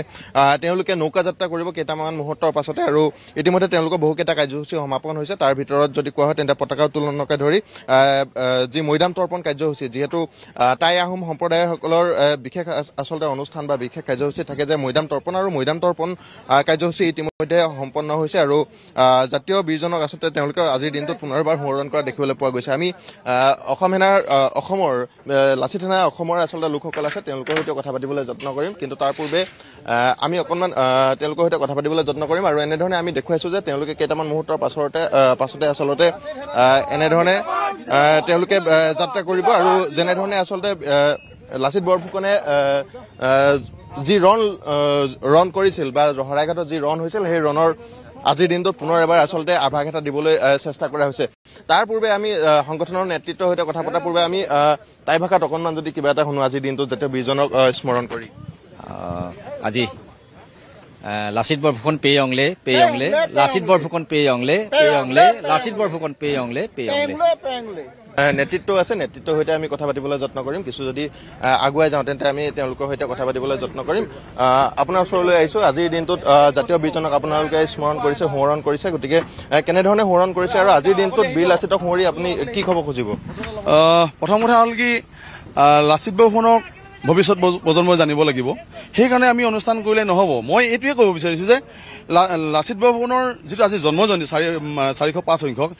তেওঁলোকে নৌকা যাত্ৰা কৰিব কেইটামান মুহূৰ্তৰ পাছতে আৰু ইতিমধ্যে তেওঁলোকৰ বহুকেইটা কাৰ্যসূচী সমাপন হৈছে তাৰ ভিতৰত যদি কোৱা হয় তেন্তে পতাকা উত্তোলনকে ধৰি যি মৈদাম তৰ্পণ কাৰ্যসূচী যিহেতু টাই আহোম সম্প্ৰদায়সকলৰ বিশেষ আচলতে অনুষ্ঠান বা বিশেষ কাৰ্যসূচী থাকে যে মৈদাম তৰ্পণ আৰু মৈদাম তৰ্পণ কাৰ্যসূচী ইতিমধ্যে সম্পন্ন হৈছে আৰু জাতীয় বীৰজনক আচলতে তেওঁলোকে আজিৰ দিনটোত পুনৰবাৰ সোঁৱৰণ কৰা দেখিবলৈ পোৱা গৈছে আমি অসমৰ লাচিত সেনা অসমৰ আচলতে লোকসকল আছে তেওঁলোকৰ সৈতে কথা পাতিবলৈ যত্ন কৰিম কিন্তু তাৰ পূৰ্বে আমি অকণমান তেওঁলোকৰ সৈতে কথা পাতিবলৈ যত্ন কৰিম আৰু এনেধৰণে আমি দেখুৱাইছো যে তেওঁলোকে কেইটামান মুহূৰ্তৰ পাছতে আচলতে এনেধৰণে তেওঁলোকে যাত্ৰা কৰিব আৰু যেনেধৰণে আচলতে লাচিত বৰফুকনে যি ৰণ কৰিছিল বা শৰাইঘাটত যি ৰণ হৈছিল সেই ৰণৰ আজিৰ দিনটোত পুনৰ এবাৰ আচলতে আভাস এটা দিবলৈ চেষ্টা কৰা হৈছে তাৰ পূৰ্বে আমি সংগঠনৰ নেতৃত্বৰ সৈতে কথা পতাৰ পূৰ্বে আমি টাই ভাষাত অকণমান যদি কিবা এটা শুনো আজিৰ দিনটোত জাতীয় বীৰজনক স্মৰণ কৰি আজি লাচিত বৰফুকন পে অংলে লাচিত বৰফুকন পে অংলে লাচিত বৰফুকন পে অংলে নেতৃত্ব আছে নেতৃত্বৰ সৈতে আমি কথা পাতিবলৈ যত্ন কৰিম কিছু যদি আগুৱাই যাওঁ তেন্তে আমি তেওঁলোকৰ সৈতে কথা পাতিবলৈ যত্ন কৰিম আপোনাৰ ওচৰলৈ আহিছো আজিৰ দিনটোত জাতীয় বীৰজনক আপোনালোকে স্মৰণ কৰিছে সোঁৱৰণ কৰিছে গতিকে কেনেধৰণে সোঁৱৰণ কৰিছে আৰু আজিৰ দিনটোত বীৰ লাচিতক সোঁৱৰি আপুনি কি ক'ব খুজিব প্ৰথম কথা হ'ল কি লাচিত বৰফুকনক ভৱিষ্যত প্ৰজন্মই জানিব লাগিব সেইকাৰণে আমি অনুষ্ঠান কৰিলে নহ'ব মই এইটোৱে ক'ব বিচাৰিছোঁ যে লাচিত বৰফুকনৰ যিটো আজি জন্মজয়ন্তী 405 সংখ্যক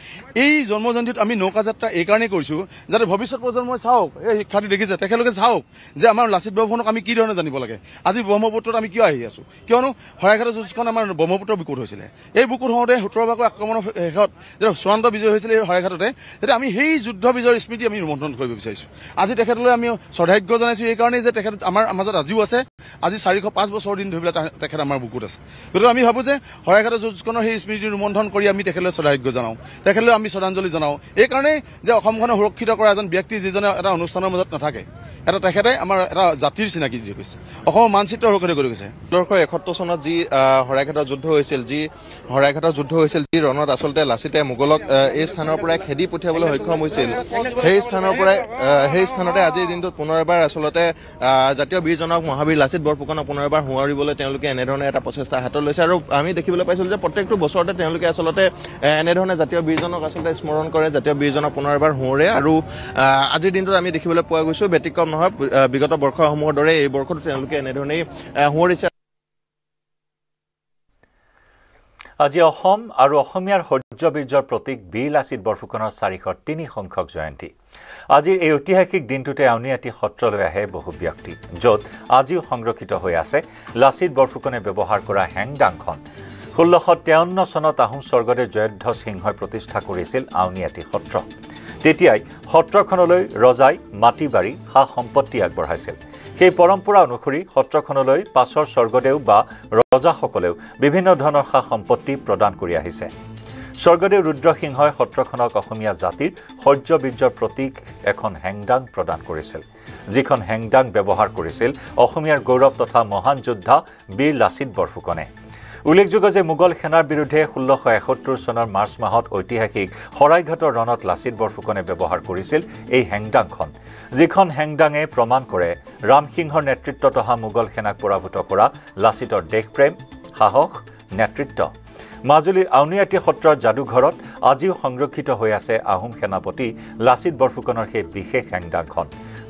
এই জন্মজয়ন্তীত আমি নৌকা যাত্ৰা এইকাৰণেই কৰিছোঁ যাতে ভৱিষ্যত প্ৰজন্মই চাওক এই শিক্ষাৰ্থী দেখিছে তেখেতলোকে চাওক যে আমাৰ লাচিত বৰফুকনক আমি কি ধৰণে জানিব লাগে আজি ব্ৰহ্মপুত্ৰত আমি কিয় আহি আছোঁ কিয়নো শৰাইঘাটৰ যুঁজখন আমাৰ ব্ৰহ্মপুত্ৰৰ বুকুত হৈছিলে এই বুকুত হওঁতে 17 ভাগৰ আক্ৰমণৰ শেষত যেতিয়া চূড়ান্ত বিজয় হৈছিলে এই শৰাইঘাটতে তেতিয়া আমি সেই যুদ্ধ বিজয়ৰ স্মৃতি আমি ৰোমন্থন কৰিব বিচাৰিছোঁ আজি তেখেতলৈ আমি শ্ৰদ্ধাৰ্ঘ্য জনাইছোঁ এইকাৰণে যে তেখেত আমাৰ মাজত আজিও আছে আজি 405 বছৰ দিন ধৰি পেলাই তেখেত আমাৰ বুকুত আছে গতিকে আমি ভাবোঁ যে শৰাইঘাটৰ যুঁজখনৰ সেই স্মৃতি ৰোমন্থন কৰি আমি তেখেতলৈ শ্ৰদ্ধাৰ্ঘ্য জনাওঁ তেখেতলৈ আমি শ্ৰদ্ধাঞ্জলি জনাওঁ এইকাৰণে যে অসমখনক সুৰক্ষিত কৰা এজন ব্যক্তি যিজনে এটা অনুষ্ঠানৰ মাজত নাথাকে তেখেতে আমাৰ এটা জাতিৰ চিনাকি দি গৈছে অসমৰ মানচিত্ৰ সুৰক্ষিত কৰি গৈছে 1971 চনত যি শৰাইঘাটৰ যুদ্ধ হৈছিল যি ৰণত আচলতে লাচিতে মোগলক এই স্থানৰ পৰাই খেদি পঠিয়াবলৈ সক্ষম হৈছিল সেই স্থানতে আজিৰ দিনটোত পুনৰ এবাৰ আচলতে জাতীয় বীৰজনক মহাবীৰ লাচিত বৰফুকনক পুনৰ এবাৰ সোঁৱৰিবলৈ তেওঁলোকে এনেধৰণে এটা প্ৰচেষ্টা হাতত লৈছে আৰু আমি দেখিবলৈ পাইছিলোঁ যে প্ৰত্যেকটো বছৰতে তেওঁলোকে আচলতে এনেধৰণে জাতীয় বীৰজনক আচলতে স্মৰণ কৰে জাতীয় বীৰজনক পুনৰ এবাৰ সোঁৱৰে আৰু আজিৰ দিনটোত আমি দেখিবলৈ পোৱা গৈছোঁ ব্যতিক্ৰম নহয় বিগত বৰ্ষসমূহৰ দৰে এই বৰ্ষতো তেওঁলোকে এনেধৰণেই সোঁৱৰিছে আজি অসম আৰু অসমীয়াৰ শৌৰ্যবীৰ্যৰ প্ৰতীক বীৰ লাচিত বৰফুকনৰ 403 সংখ্যক জয়ন্তী। আজিৰ এই ঐতিহাসিক দিনটোতে আউনীআটী সত্ৰলৈ আহে বহু ব্যক্তি, য'ত আজিও সংৰক্ষিত হৈ আছে লাচিত বৰফুকনে ব্যৱহাৰ কৰা হেংদাংখন। 1653 চনত আহোম স্বৰ্গদেৱ জয়ধ্বজ সিংহই প্ৰতিষ্ঠা কৰিছিল আউনীআটী সত্ৰ। তেতিয়াই সত্ৰখনলৈ ৰজাই মাটি বাৰী সা সম্পত্তি আগবঢ়াইছিল। সেই পৰম্পৰা অনুসৰি সত্ৰখনলৈ পাছৰ স্বৰ্গদেউ বা ৰজাসকলেও বিভিন্ন ধৰণৰ সা সম্পত্তি প্ৰদান কৰি আহিছে। স্বৰ্গদেউ ৰুদ্ৰসিংহই সত্ৰখনক অসমীয়া জাতিৰ শৌৰ্যবীৰ্যৰ প্ৰতীক এখন হেংদাং প্ৰদান কৰিছিল, যিখন হেংদাং ব্যৱহাৰ কৰিছিল অসমীয়াৰ গৌৰৱ তথা মহান যোদ্ধা বীৰ লাচিত বৰফুকনে। উল্লেখযোগ্য যে মোগল সেনাৰ বিৰুদ্ধে 1671 চনৰ মাৰ্চ মাহত ঐতিহাসিক শৰাইঘাটৰ ৰণত লাচিত বৰফুকনে ব্যৱহাৰ কৰিছিল এই হেংদাংখন, যিখন হেংদাঙে প্ৰমাণ কৰে ৰামসিংহৰ নেতৃত্বত অহা মোগল সেনাক পৰাভূত কৰা লাচিতৰ দেশপ্ৰেম, সাহস, নেতৃত্ব। মাজুলীৰ আউনীআটী সত্ৰৰ যাদুঘৰত আজিও সংৰক্ষিত হৈ আছে আহোম সেনাপতি লাচিত বৰফুকনৰ সেই বিশেষ হেংদাংখন।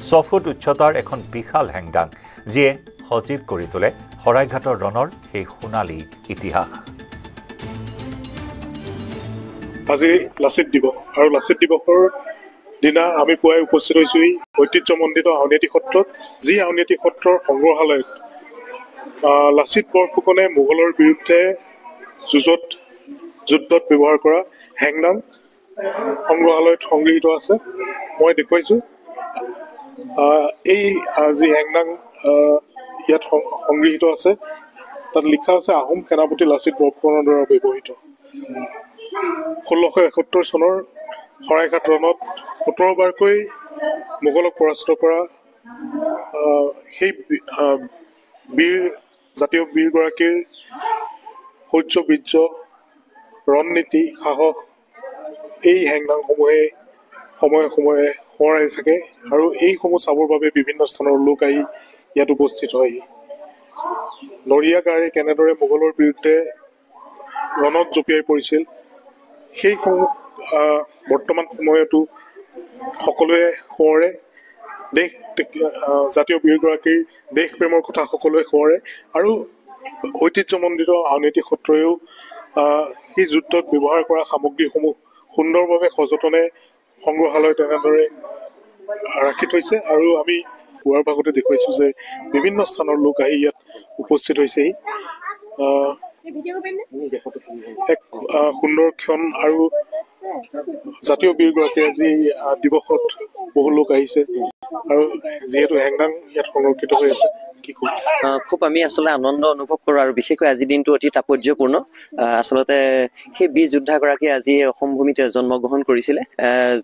6 ফুট উচ্চতাৰ এখন বিশাল হেংদাং, যিয়ে সজীৱ কৰি তোলে শৰাইঘাটৰ ৰণৰ সেই সোণালী ইতিহাস। আজি লাচিত দিৱস আৰু লাচিত দিৱসৰ দিনা আমি পুৱাই উপস্থিত হৈছোঁ এই ঐতিহ্যমণ্ডিত আউনীআটী সত্ৰত, যি আউনীআটী সত্ৰৰ সংগ্ৰহালয়ত লাচিত বৰফুকনে মোগলৰ বিৰুদ্ধে যুদ্ধত ব্যৱহাৰ কৰা হেংদাং সংগ্ৰহালয়ত সংগৃহীত আছে। মই দেখুৱাইছোঁ এই যি হেংদাং ইয়াত সংগৃহীত আছে, তাত লিখা আছে আহোম সেনাপতি লাচিত বৰফুকনৰ দ্বাৰা ব্যৱহৃত। 1671 চনৰ শৰাইঘাট ৰণত 17 বাৰকৈ মোগলক পৰাস্ত কৰা সেই জাতীয় বীৰগৰাকীৰ শৌৰ্যবীৰ্য, ৰণনীতি, সাহস এই হেংদাংসমূহে সময়ে সময়ে সোঁৱৰাই থাকে আৰু এইসমূহ চাবৰ বাবে বিভিন্ন স্থানৰ লোক আহি ইয়াত উপস্থিত হয়। নৰিয়া গাৰে কেনেদৰে মোগলৰ বিৰুদ্ধে ৰণত জঁপিয়াই পৰিছিল সেইসমূহ বৰ্তমান সময়তো সকলোৱে সোঁৱৰে। জাতীয় বীৰগৰাকীৰ দেশপ্ৰেমৰ কথা সকলোৱে সোঁৱৰে আৰু ঐতিহ্যমণ্ডিত আউনীআটী সত্ৰইও সেই যুদ্ধত ব্যৱহাৰ কৰা সামগ্ৰীসমূহ সুন্দৰভাৱে সযতনে সংগ্ৰহালয় তেনেদৰে ৰাখি থৈছে আৰু আমি পুৱাৰ ভাগতে দেখুৱাইছোঁ যে বিভিন্ন স্থানৰ লোক আহি ইয়াত উপস্থিত হৈছেহি। এক সুন্দৰ ক্ষণ আৰু জাতীয় বীৰগৰাকীৰ আজি দিৱসত বহু লোক আহিছে আৰু যিহেতু হেংদাং ইয়াত সংৰক্ষিত হৈ আছে, খুব আমি আচলতে আনন্দ অনুভৱ কৰোঁ আৰু বিশেষকৈ আজিৰ দিনটো অতি তাৎপৰ্যপূৰ্ণ। আচলতে সেই বীৰ যোদ্ধাগৰাকীয়ে আজি অসম ভূমিত জন্মগ্ৰহণ কৰিছিলে।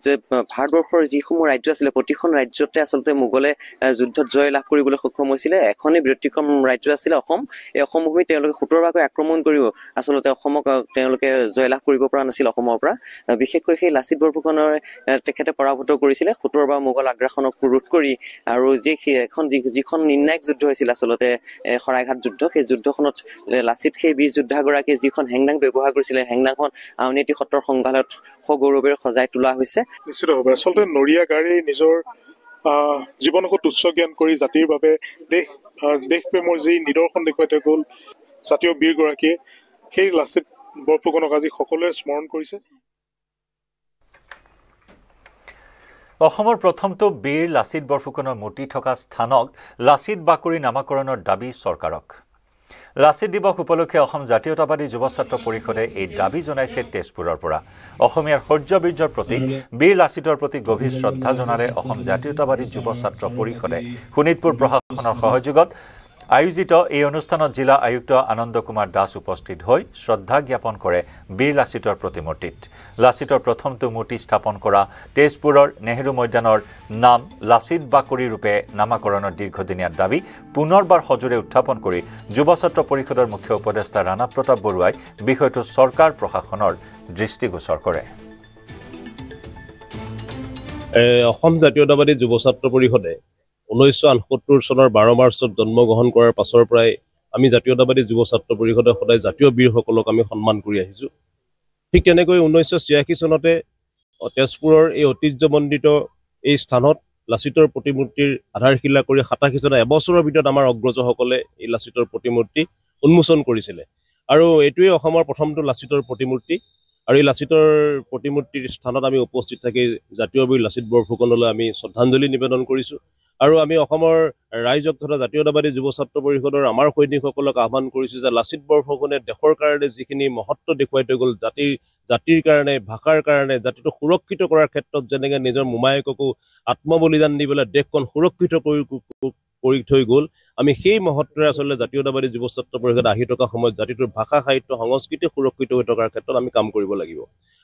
যে ভাৰতবৰ্ষৰ যিসমূহ ৰাজ্য আছিলে প্ৰতিখন ৰাজ্যতে আচলতে মোগলে যুদ্ধত জয় লাভ কৰিবলৈ সক্ষম হৈছিলে। এখনেই ব্যতিক্ৰম ৰাজ্য আছিলে অসম। এই অসম ভূমিত তেওঁলোকে 17 বাৰকৈ আক্ৰমণ কৰিব আচলতে অসমক তেওঁলোকে জয়লাভ কৰিব পৰা নাছিল অসমৰ পৰা। বিশেষকৈ সেই লাচিত বৰফুকনৰ তেখেতে পৰাভূত কৰিছিলে 17 বাৰ মোগল আগ্ৰাসনক ৰোধ কৰি, আৰু যিখন নিৰ্ণায়ক যুদ্ধ হৈছিল আচলতে শৰাইঘাট যুদ্ধ, সেই যুদ্ধখনত লাচিত সেই বীৰ যোদ্ধাগৰাকীয়ে যিখন হেংদাং ব্যৱহাৰ কৰিছিলে, হেংদাংখন আউনীআটী সত্ৰৰ সংগ্ৰহালয়ত সগৌৰৱেৰে সজাই তোলা হৈছে। নিশ্চিতভাৱে আচলতে নৰিয়া গাৰে নিজৰ জীৱনকো তুচ্ছ জ্ঞান কৰি জাতিৰ বাবে দেশপ্ৰেমৰ যি নিদৰ্শন দেখুৱাই থৈ গ'ল জাতীয় বীৰগৰাকীয়ে, সেই লাচিত বৰফুকনক আজি সকলোৱে স্মৰণ কৰিছে। অসমৰ প্ৰথমটো বীৰ লাচিত বৰফুকনৰ মূৰ্তি থকা স্থানক লাচিত বাকৰি নামাকৰণৰ দাবী চৰকাৰক। লাচিত দিৱস উপলক্ষে অসম জাতীয়তাবাদী যুৱ ছাত্ৰ পৰিষদে এই দাবী জনাইছে তেজপুৰৰ পৰা। অসমীয়াৰ শৌৰ্যবীৰ্যৰ প্ৰতীক বীৰ লাচিতৰ প্ৰতি গভীৰ শ্ৰদ্ধা জনালে অসম জাতীয়তাবাদী যুৱ ছাত্ৰ পৰিষদে শোণিতপুৰ প্ৰশাসনৰ সহযোগত আয়োজিত এই অনুষ্ঠানত জিলা আয়ুক্ত আনন্দ কুমাৰ দাস উপস্থিত হৈ শ্ৰদ্ধা জ্ঞাপন কৰে বীৰ লাচিতৰ প্ৰতিমূৰ্তিত। লাচিতৰ প্ৰথমটো মূৰ্তি স্থাপন কৰা তেজপুৰৰ নেহৰু ময়দানৰ নাম লাচিত বাকৰি ৰূপে নামাকৰণৰ দীৰ্ঘদিনীয়া দাবী পুনৰবাৰ সজোৰে উত্থাপন কৰি যুৱ ছাত্ৰ পৰিষদৰ মুখ্য উপদেষ্টা ৰাণা প্ৰতাপ বৰুৱাই বিষয়টো চৰকাৰ প্ৰশাসনৰ দৃষ্টিগোচৰ কৰে। অসম জাতীয়তাবাদী যুৱ ছাত্ৰ পৰিষদে 1978 চনৰ 12 মাৰ্চত জন্মগ্ৰহণ কৰাৰ পাছৰ পৰাই আমি জাতীয়তাবাদী যুৱ ছাত্ৰ পৰিষদে সদায় জাতীয় বীৰসকলক আমি সন্মান কৰি আহিছোঁ। ঠিক তেনেকৈ 1986 চনতে তেজপুৰৰ এই ঐতিহ্যমণ্ডিত এই স্থানত লাচিতৰ প্ৰতিমূৰ্তিৰ আধাৰশিলা কৰি 87 চনৰ এবছৰৰ ভিতৰত আমাৰ অগ্ৰজসকলে এই লাচিতৰ প্ৰতিমূৰ্তি উন্মোচন কৰিছিলে। আৰু এইটোৱে অসমৰ প্ৰথমটো লাচিতৰ প্ৰতিমূৰ্তি আৰু এই লাচিতৰ প্ৰতিমূৰ্তিৰ স্থানত আমি উপস্থিত থাকি জাতীয় বীৰ লাচিত বৰফুকনলৈ আমি শ্ৰদ্ধাঞ্জলি নিবেদন কৰিছোঁ আৰু আমি অসমৰ ৰাইজক তথা জাতীয়তাবাদী যুৱ ছাত্ৰ পৰিষদৰ আমাৰ সৈনিকসকলক আহ্বান কৰিছোঁ যে লাচিত বৰফুকনে দেশৰ কাৰণে যিখিনি মহত্ব দেখুৱাই থৈ গ'ল, জাতিৰ কাৰণে, ভাষাৰ কাৰণে, জাতিটো সুৰক্ষিত কৰাৰ ক্ষেত্ৰত যেনেকৈ নিজৰ মোমায়েককো আত্মবলিদান দি পেলাই দেশখন সুৰক্ষিত কৰি থৈ গ'ল, আমি সেই মহত্বৰে আচলতে জাতীয়তাবাদী যুৱ ছাত্ৰ পৰিষদ আহি থকা সময়ত জাতিটোৰ ভাষা সাহিত্য সংস্কৃতি সুৰক্ষিত হৈ থকাৰ ক্ষেত্ৰত আমি কাম কৰিব লাগিব।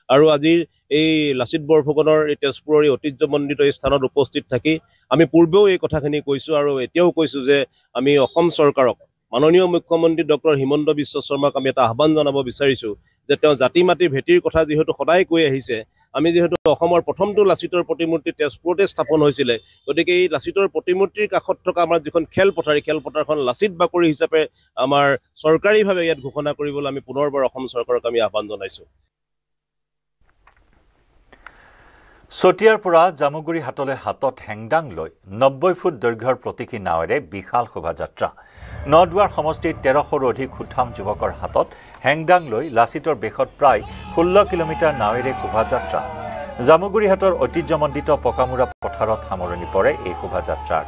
আৰু আজিৰ এই লাচিত বৰফুকনৰ এই তেজপুৰৰ এই ঐতিহ্যমণ্ডিত এই স্থানত উপস্থিত থাকি আমি পূৰ্বেও এই কথাখিনি কৈছোঁ আৰু এতিয়াও কৈছোঁ যে আমি অসম চৰকাৰক, মাননীয় মুখ্যমন্ত্ৰী ডক্টৰ হিমন্ত বিশ্ব শৰ্মাক আমি এটা আহ্বান জনাব বিচাৰিছোঁ যে তেওঁ জাতি মাটি ভেটিৰ কথা যিহেতু সদায় কৈ আহিছে, আমি যিহেতু অসমৰ প্ৰথমটো লাচিতৰ প্ৰতিমূৰ্তি তেজপুৰতে স্থাপন হৈছিলে, গতিকে এই লাচিতৰ প্ৰতিমূৰ্তিৰ কাষত থকা আমাৰ যিখন খেলপথাৰ, এই খেলপথাৰখন লাচিত বাকৰি হিচাপে আমাৰ চৰকাৰীভাৱে ইয়াত ঘোষণা কৰিবলৈ আমি পুনৰবাৰ অসম চৰকাৰক আমি আহ্বান জনাইছোঁ। চতিয়াৰ পৰা জামুগুৰি হাটলৈ হাতত হেংদাং লৈ 90 ফুট দৈৰ্ঘ্যৰ প্ৰতীকী নাৱেৰে বিশাল শোভাযাত্ৰা। নদুৱাৰ সমষ্টিৰ 1300ৰো অধিক সুঠাম যুৱকৰ হাতত হেংদাং লৈ লাচিতৰ বেশত প্ৰায় 16 কিলোমিটাৰ নাৱেৰে শোভাযাত্ৰা। জামুগুৰি হাটৰ ঐতিহ্যমণ্ডিত পকামুৰা পথাৰত সামৰণি পৰে এই শোভাযাত্ৰাৰ।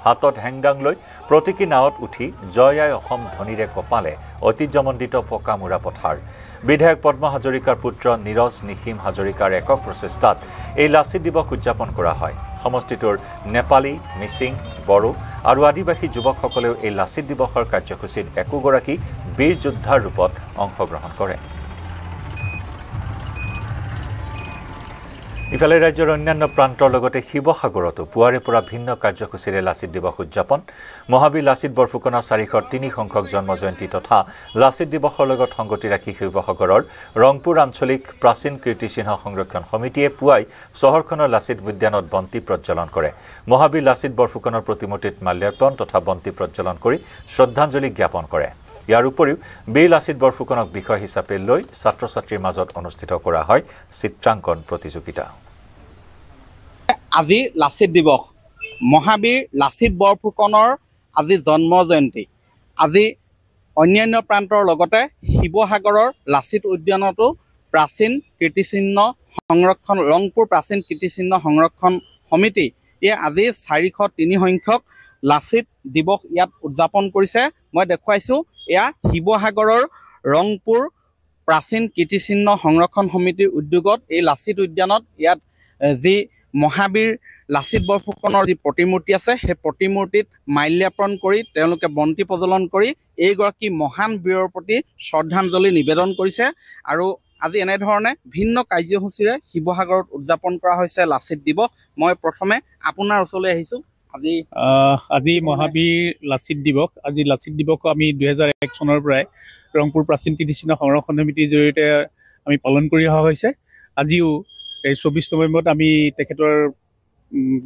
হাতত হেংদাং লৈ প্ৰতীকী নাৱত উঠি জয় আই অসম ধ্বনিৰে কঁপালে ঐতিহ্যমণ্ডিত পকামুৰা পথাৰ। বিধায়ক পদ্ম হাজৰিকাৰ পুত্ৰ নীৰজ নিসীম হাজৰিকাৰ একক প্ৰচেষ্টাত এই লাচিত দিৱস উদযাপন কৰা হয়। সমষ্টিটোৰ নেপালী, মিচিং, বড়ো আৰু আদিবাসী যুৱকসকলেও এই লাচিত দিৱসৰ কাৰ্যসূচীত একোগৰাকী বীৰ যোদ্ধাৰ ৰূপত অংশগ্ৰহণ কৰে। ইফালে ৰাজ্যৰ অন্যান্য প্ৰান্তৰ লগতে শিৱসাগৰতো পুৱাৰে পৰা ভিন্ন কাৰ্যসূচীৰে লাচিত দিৱস উদযাপন। মহাবীৰ লাচিত বৰফুকনৰ 403 সংখ্যক জন্ম জয়ন্তী তথা লাচিত দিৱসৰ লগত সংগতি ৰাখি শিৱসাগৰৰ ৰংপুৰ আঞ্চলিক প্ৰাচীন কীৰ্তিচিহ্ন সংৰক্ষণ সমিতিয়ে পুৱাই চহৰখনৰ লাচিত উদ্যানত বন্তি প্ৰজ্বলন কৰে। মহাবীৰ লাচিত বৰফুকনৰ প্ৰতিমূৰ্তিত মাল্যাৰ্পণ তথা বন্তি প্ৰজ্বলন কৰি শ্ৰদ্ধাঞ্জলি জ্ঞাপন কৰে। ইয়াৰ উপৰিও বীৰ লাচিত বৰফুকনক বিষয় হিচাপে লৈ ছাত্ৰ ছাত্ৰীৰ মাজত অনুষ্ঠিত কৰা হয় চিত্ৰাংকন প্ৰতিযোগিতা। আজি লাচিত দিৱস, মহাবীৰ লাচিত বৰফুকনৰ আজি জন্ম জয়ন্তী। আজি অন্যান্য প্ৰান্তৰ লগতে শিৱসাগৰৰ লাচিত উদ্যানতো প্ৰাচীন কীৰ্তিচিহ্ন সংৰক্ষণ ৰংপুৰ প্ৰাচীন কীৰ্তিচিহ্ন সংৰক্ষণ সমিতি আজি 403 সংখ্যক লাচিত দিৱস ইয়াত উদযাপন কৰিছে। মই দেখুৱাইছোঁ এয়া শিৱসাগৰৰ ৰংপুৰ প্ৰাচীন কীৰ্তিচিহ্ন সংৰক্ষণ সমিতিৰ উদ্যোগত এই লাচিত উদ্যানত ইয়াত যি মহাবীৰ লাচিত বৰফুকনৰ যি প্ৰতিমূৰ্তি আছে সেই প্ৰতিমূৰ্তিত মাল্যাৰ্পণ কৰি তেওঁলোকে বন্তি প্ৰজ্বলন কৰি এইগৰাকী মহান বীৰৰ প্ৰতি শ্ৰদ্ধাঞ্জলি নিবেদন কৰিছে। আৰু আজি এনেধৰণে ভিন্ন কাৰ্যসূচীৰে শিৱসাগৰত উদযাপন কৰা হৈছে লাচিত দিৱস। মই প্ৰথমে আপোনাৰ ওচৰলৈ আহিছোঁ। আজি মহাবীৰ লাচিত দিৱস। আজি লাচিত দিৱস আমি 2001 চনৰ পৰাই ৰংপুৰ প্ৰাচীন কীৰ্তিচিহ্ন সংৰক্ষণ সমিতিৰ জৰিয়তে আমি পালন কৰি অহা হৈছে। আজিও এই 24 নৱেম্বৰত আমি তেখেতৰ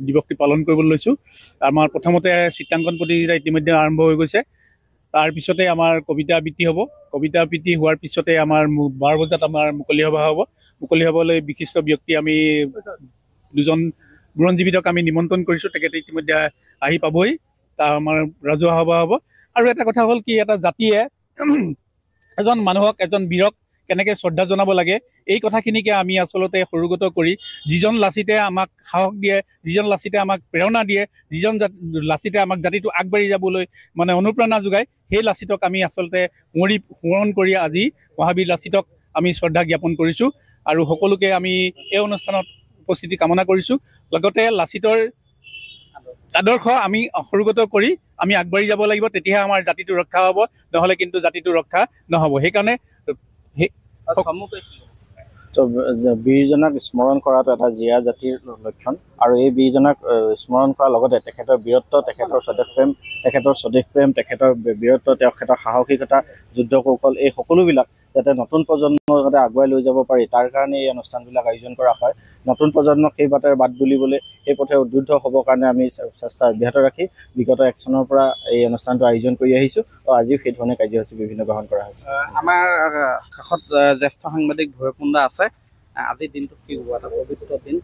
দিৱসটি পালন কৰিবলৈ লৈছোঁ। আমাৰ প্ৰথমতে চিত্ৰাংকন প্ৰতিযোগিতা ইতিমধ্যে আৰম্ভ হৈ গৈছে। তাৰপিছতে আমাৰ কবিতা আবৃত্তি হ'ব। কবিতা আবৃত্তি হোৱাৰ পিছতে আমাৰ 12 বজাত আমাৰ মুকলি সভা হ'ব। মুকলি সভালৈ বিশিষ্ট ব্যক্তি আমি 2জন বুৰঞ্জীবিদক আমি নিমন্ত্ৰণ কৰিছোঁ। তেখেতে ইতিমধ্যে আহি পাবহি। তাৰ আমাৰ ৰাজহুৱা সভা হ'ব। আৰু এটা কথা হ'ল কি, এটা জাতিয়ে এজন মানুহক, এজন বীৰক কেনেকৈ শ্ৰদ্ধা জনাব লাগে এই কথাখিনিকে আমি আচলতে সৰুগত কৰি যিজন লাচিতে আমাক সাহস দিয়ে, যিজন লাচিতে আমাক প্ৰেৰণা দিয়ে, যিজন লাচিতে আমাক জাতিটো আগবাঢ়ি যাবলৈ মানে অনুপ্ৰেৰণা যোগায়, সেই লাচিতক আমি আচলতে সোঁৱৰণ কৰি আজি মহাবীৰ লাচিতক আমি শ্ৰদ্ধা জ্ঞাপন কৰিছোঁ। আৰু সকলোকে আমি এই অনুষ্ঠানত উপস্থিতি কামনা কৰিছোঁ। লগতে লাচিতৰ আদৰ্শ আমি সৰুগত কৰি আমি আগবাঢ়ি যাব লাগিব, তেতিয়াহে আমাৰ জাতিটো ৰক্ষা হ'ব, নহ'লে কিন্তু জাতিটো ৰক্ষা নহ'ব। সেইকাৰণে বীৰজনক স্মৰণ কৰাটো এটা জীয়া জাতিৰ লক্ষণ। আৰু এই বীৰজনক স্মৰণ কৰাৰ লগতে তেখেতৰ বীৰত্ব, তেখেতৰ স্বদেশ প্ৰেম, তেখেতৰ বীৰত্ব, তেখেতৰ সাহসিকতা, যুদ্ধ কৌশল, এই সকলোবিলাক যাতে নতুন প্ৰজন্মৰ যাতে আগুৱাই লৈ যাব পাৰি, তাৰ কাৰণে এই অনুষ্ঠানবিলাক আয়োজন কৰা হয়। নতুন প্ৰজন্মক সেই বাটেৰে বাট বুলিবলৈ, সেই পথে উদ্বুদ্ধ হ'বৰ কাৰণে আমি চেষ্টা অব্যাহত ৰাখি বিগত 1 চনৰ পৰা এই অনুষ্ঠানটো আয়োজন কৰি আহিছোঁ। আৰু আজিও সেই ধৰণে কাৰ্যসূচী বিভিন্ন গ্ৰহণ কৰা হৈছে। আমাৰ কাষত জ্যেষ্ঠ সাংবাদিক ভৈৰৱকুণ্ডা আছে। আজিৰ দিনটোত কি হ'ব, এটা পবিত্ৰ দিন?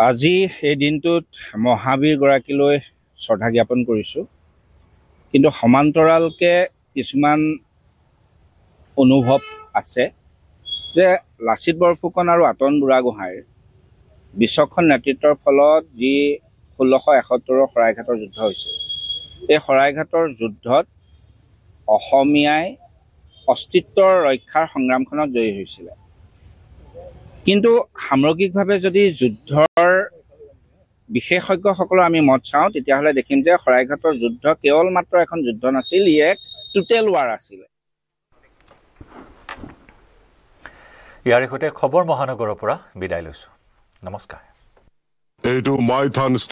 আজি এই দিনটোত মহাবীৰগৰাকীলৈ শ্ৰদ্ধা জ্ঞাপন কৰিছোঁ, কিন্তু সমান্তৰালকৈ কিছুমান অনুভৱ আছে যে লাচিত বৰফুকন আৰু আতন বুঢ়াগোহাঁইৰ বিচক্ষণ নেতৃত্বৰ ফলত যি 1671 শৰাইঘাটৰ যুদ্ধ হৈছিল, এই শৰাইঘাটৰ যুদ্ধত অসমীয়াই অস্তিত্বৰ ৰক্ষাৰ সংগ্ৰামখনত জয়ী হৈছিলে। কিন্তু সামগ্ৰিকভাৱে যদি যুদ্ধৰ বিশেষজ্ঞসকলৰ আমি মত চাওঁ, তেতিয়াহ'লে দেখিম যে শৰাইঘাটৰ যুদ্ধ কেৱল মাত্ৰ এখন যুদ্ধ নাছিল, ই এক টোটেল ৱাৰ আছিলে। ইয়াৰ সৈতে খবৰ মহানগৰৰ পৰা বিদায় লৈছোঁ। নমস্কাৰ। এইটো মাইথান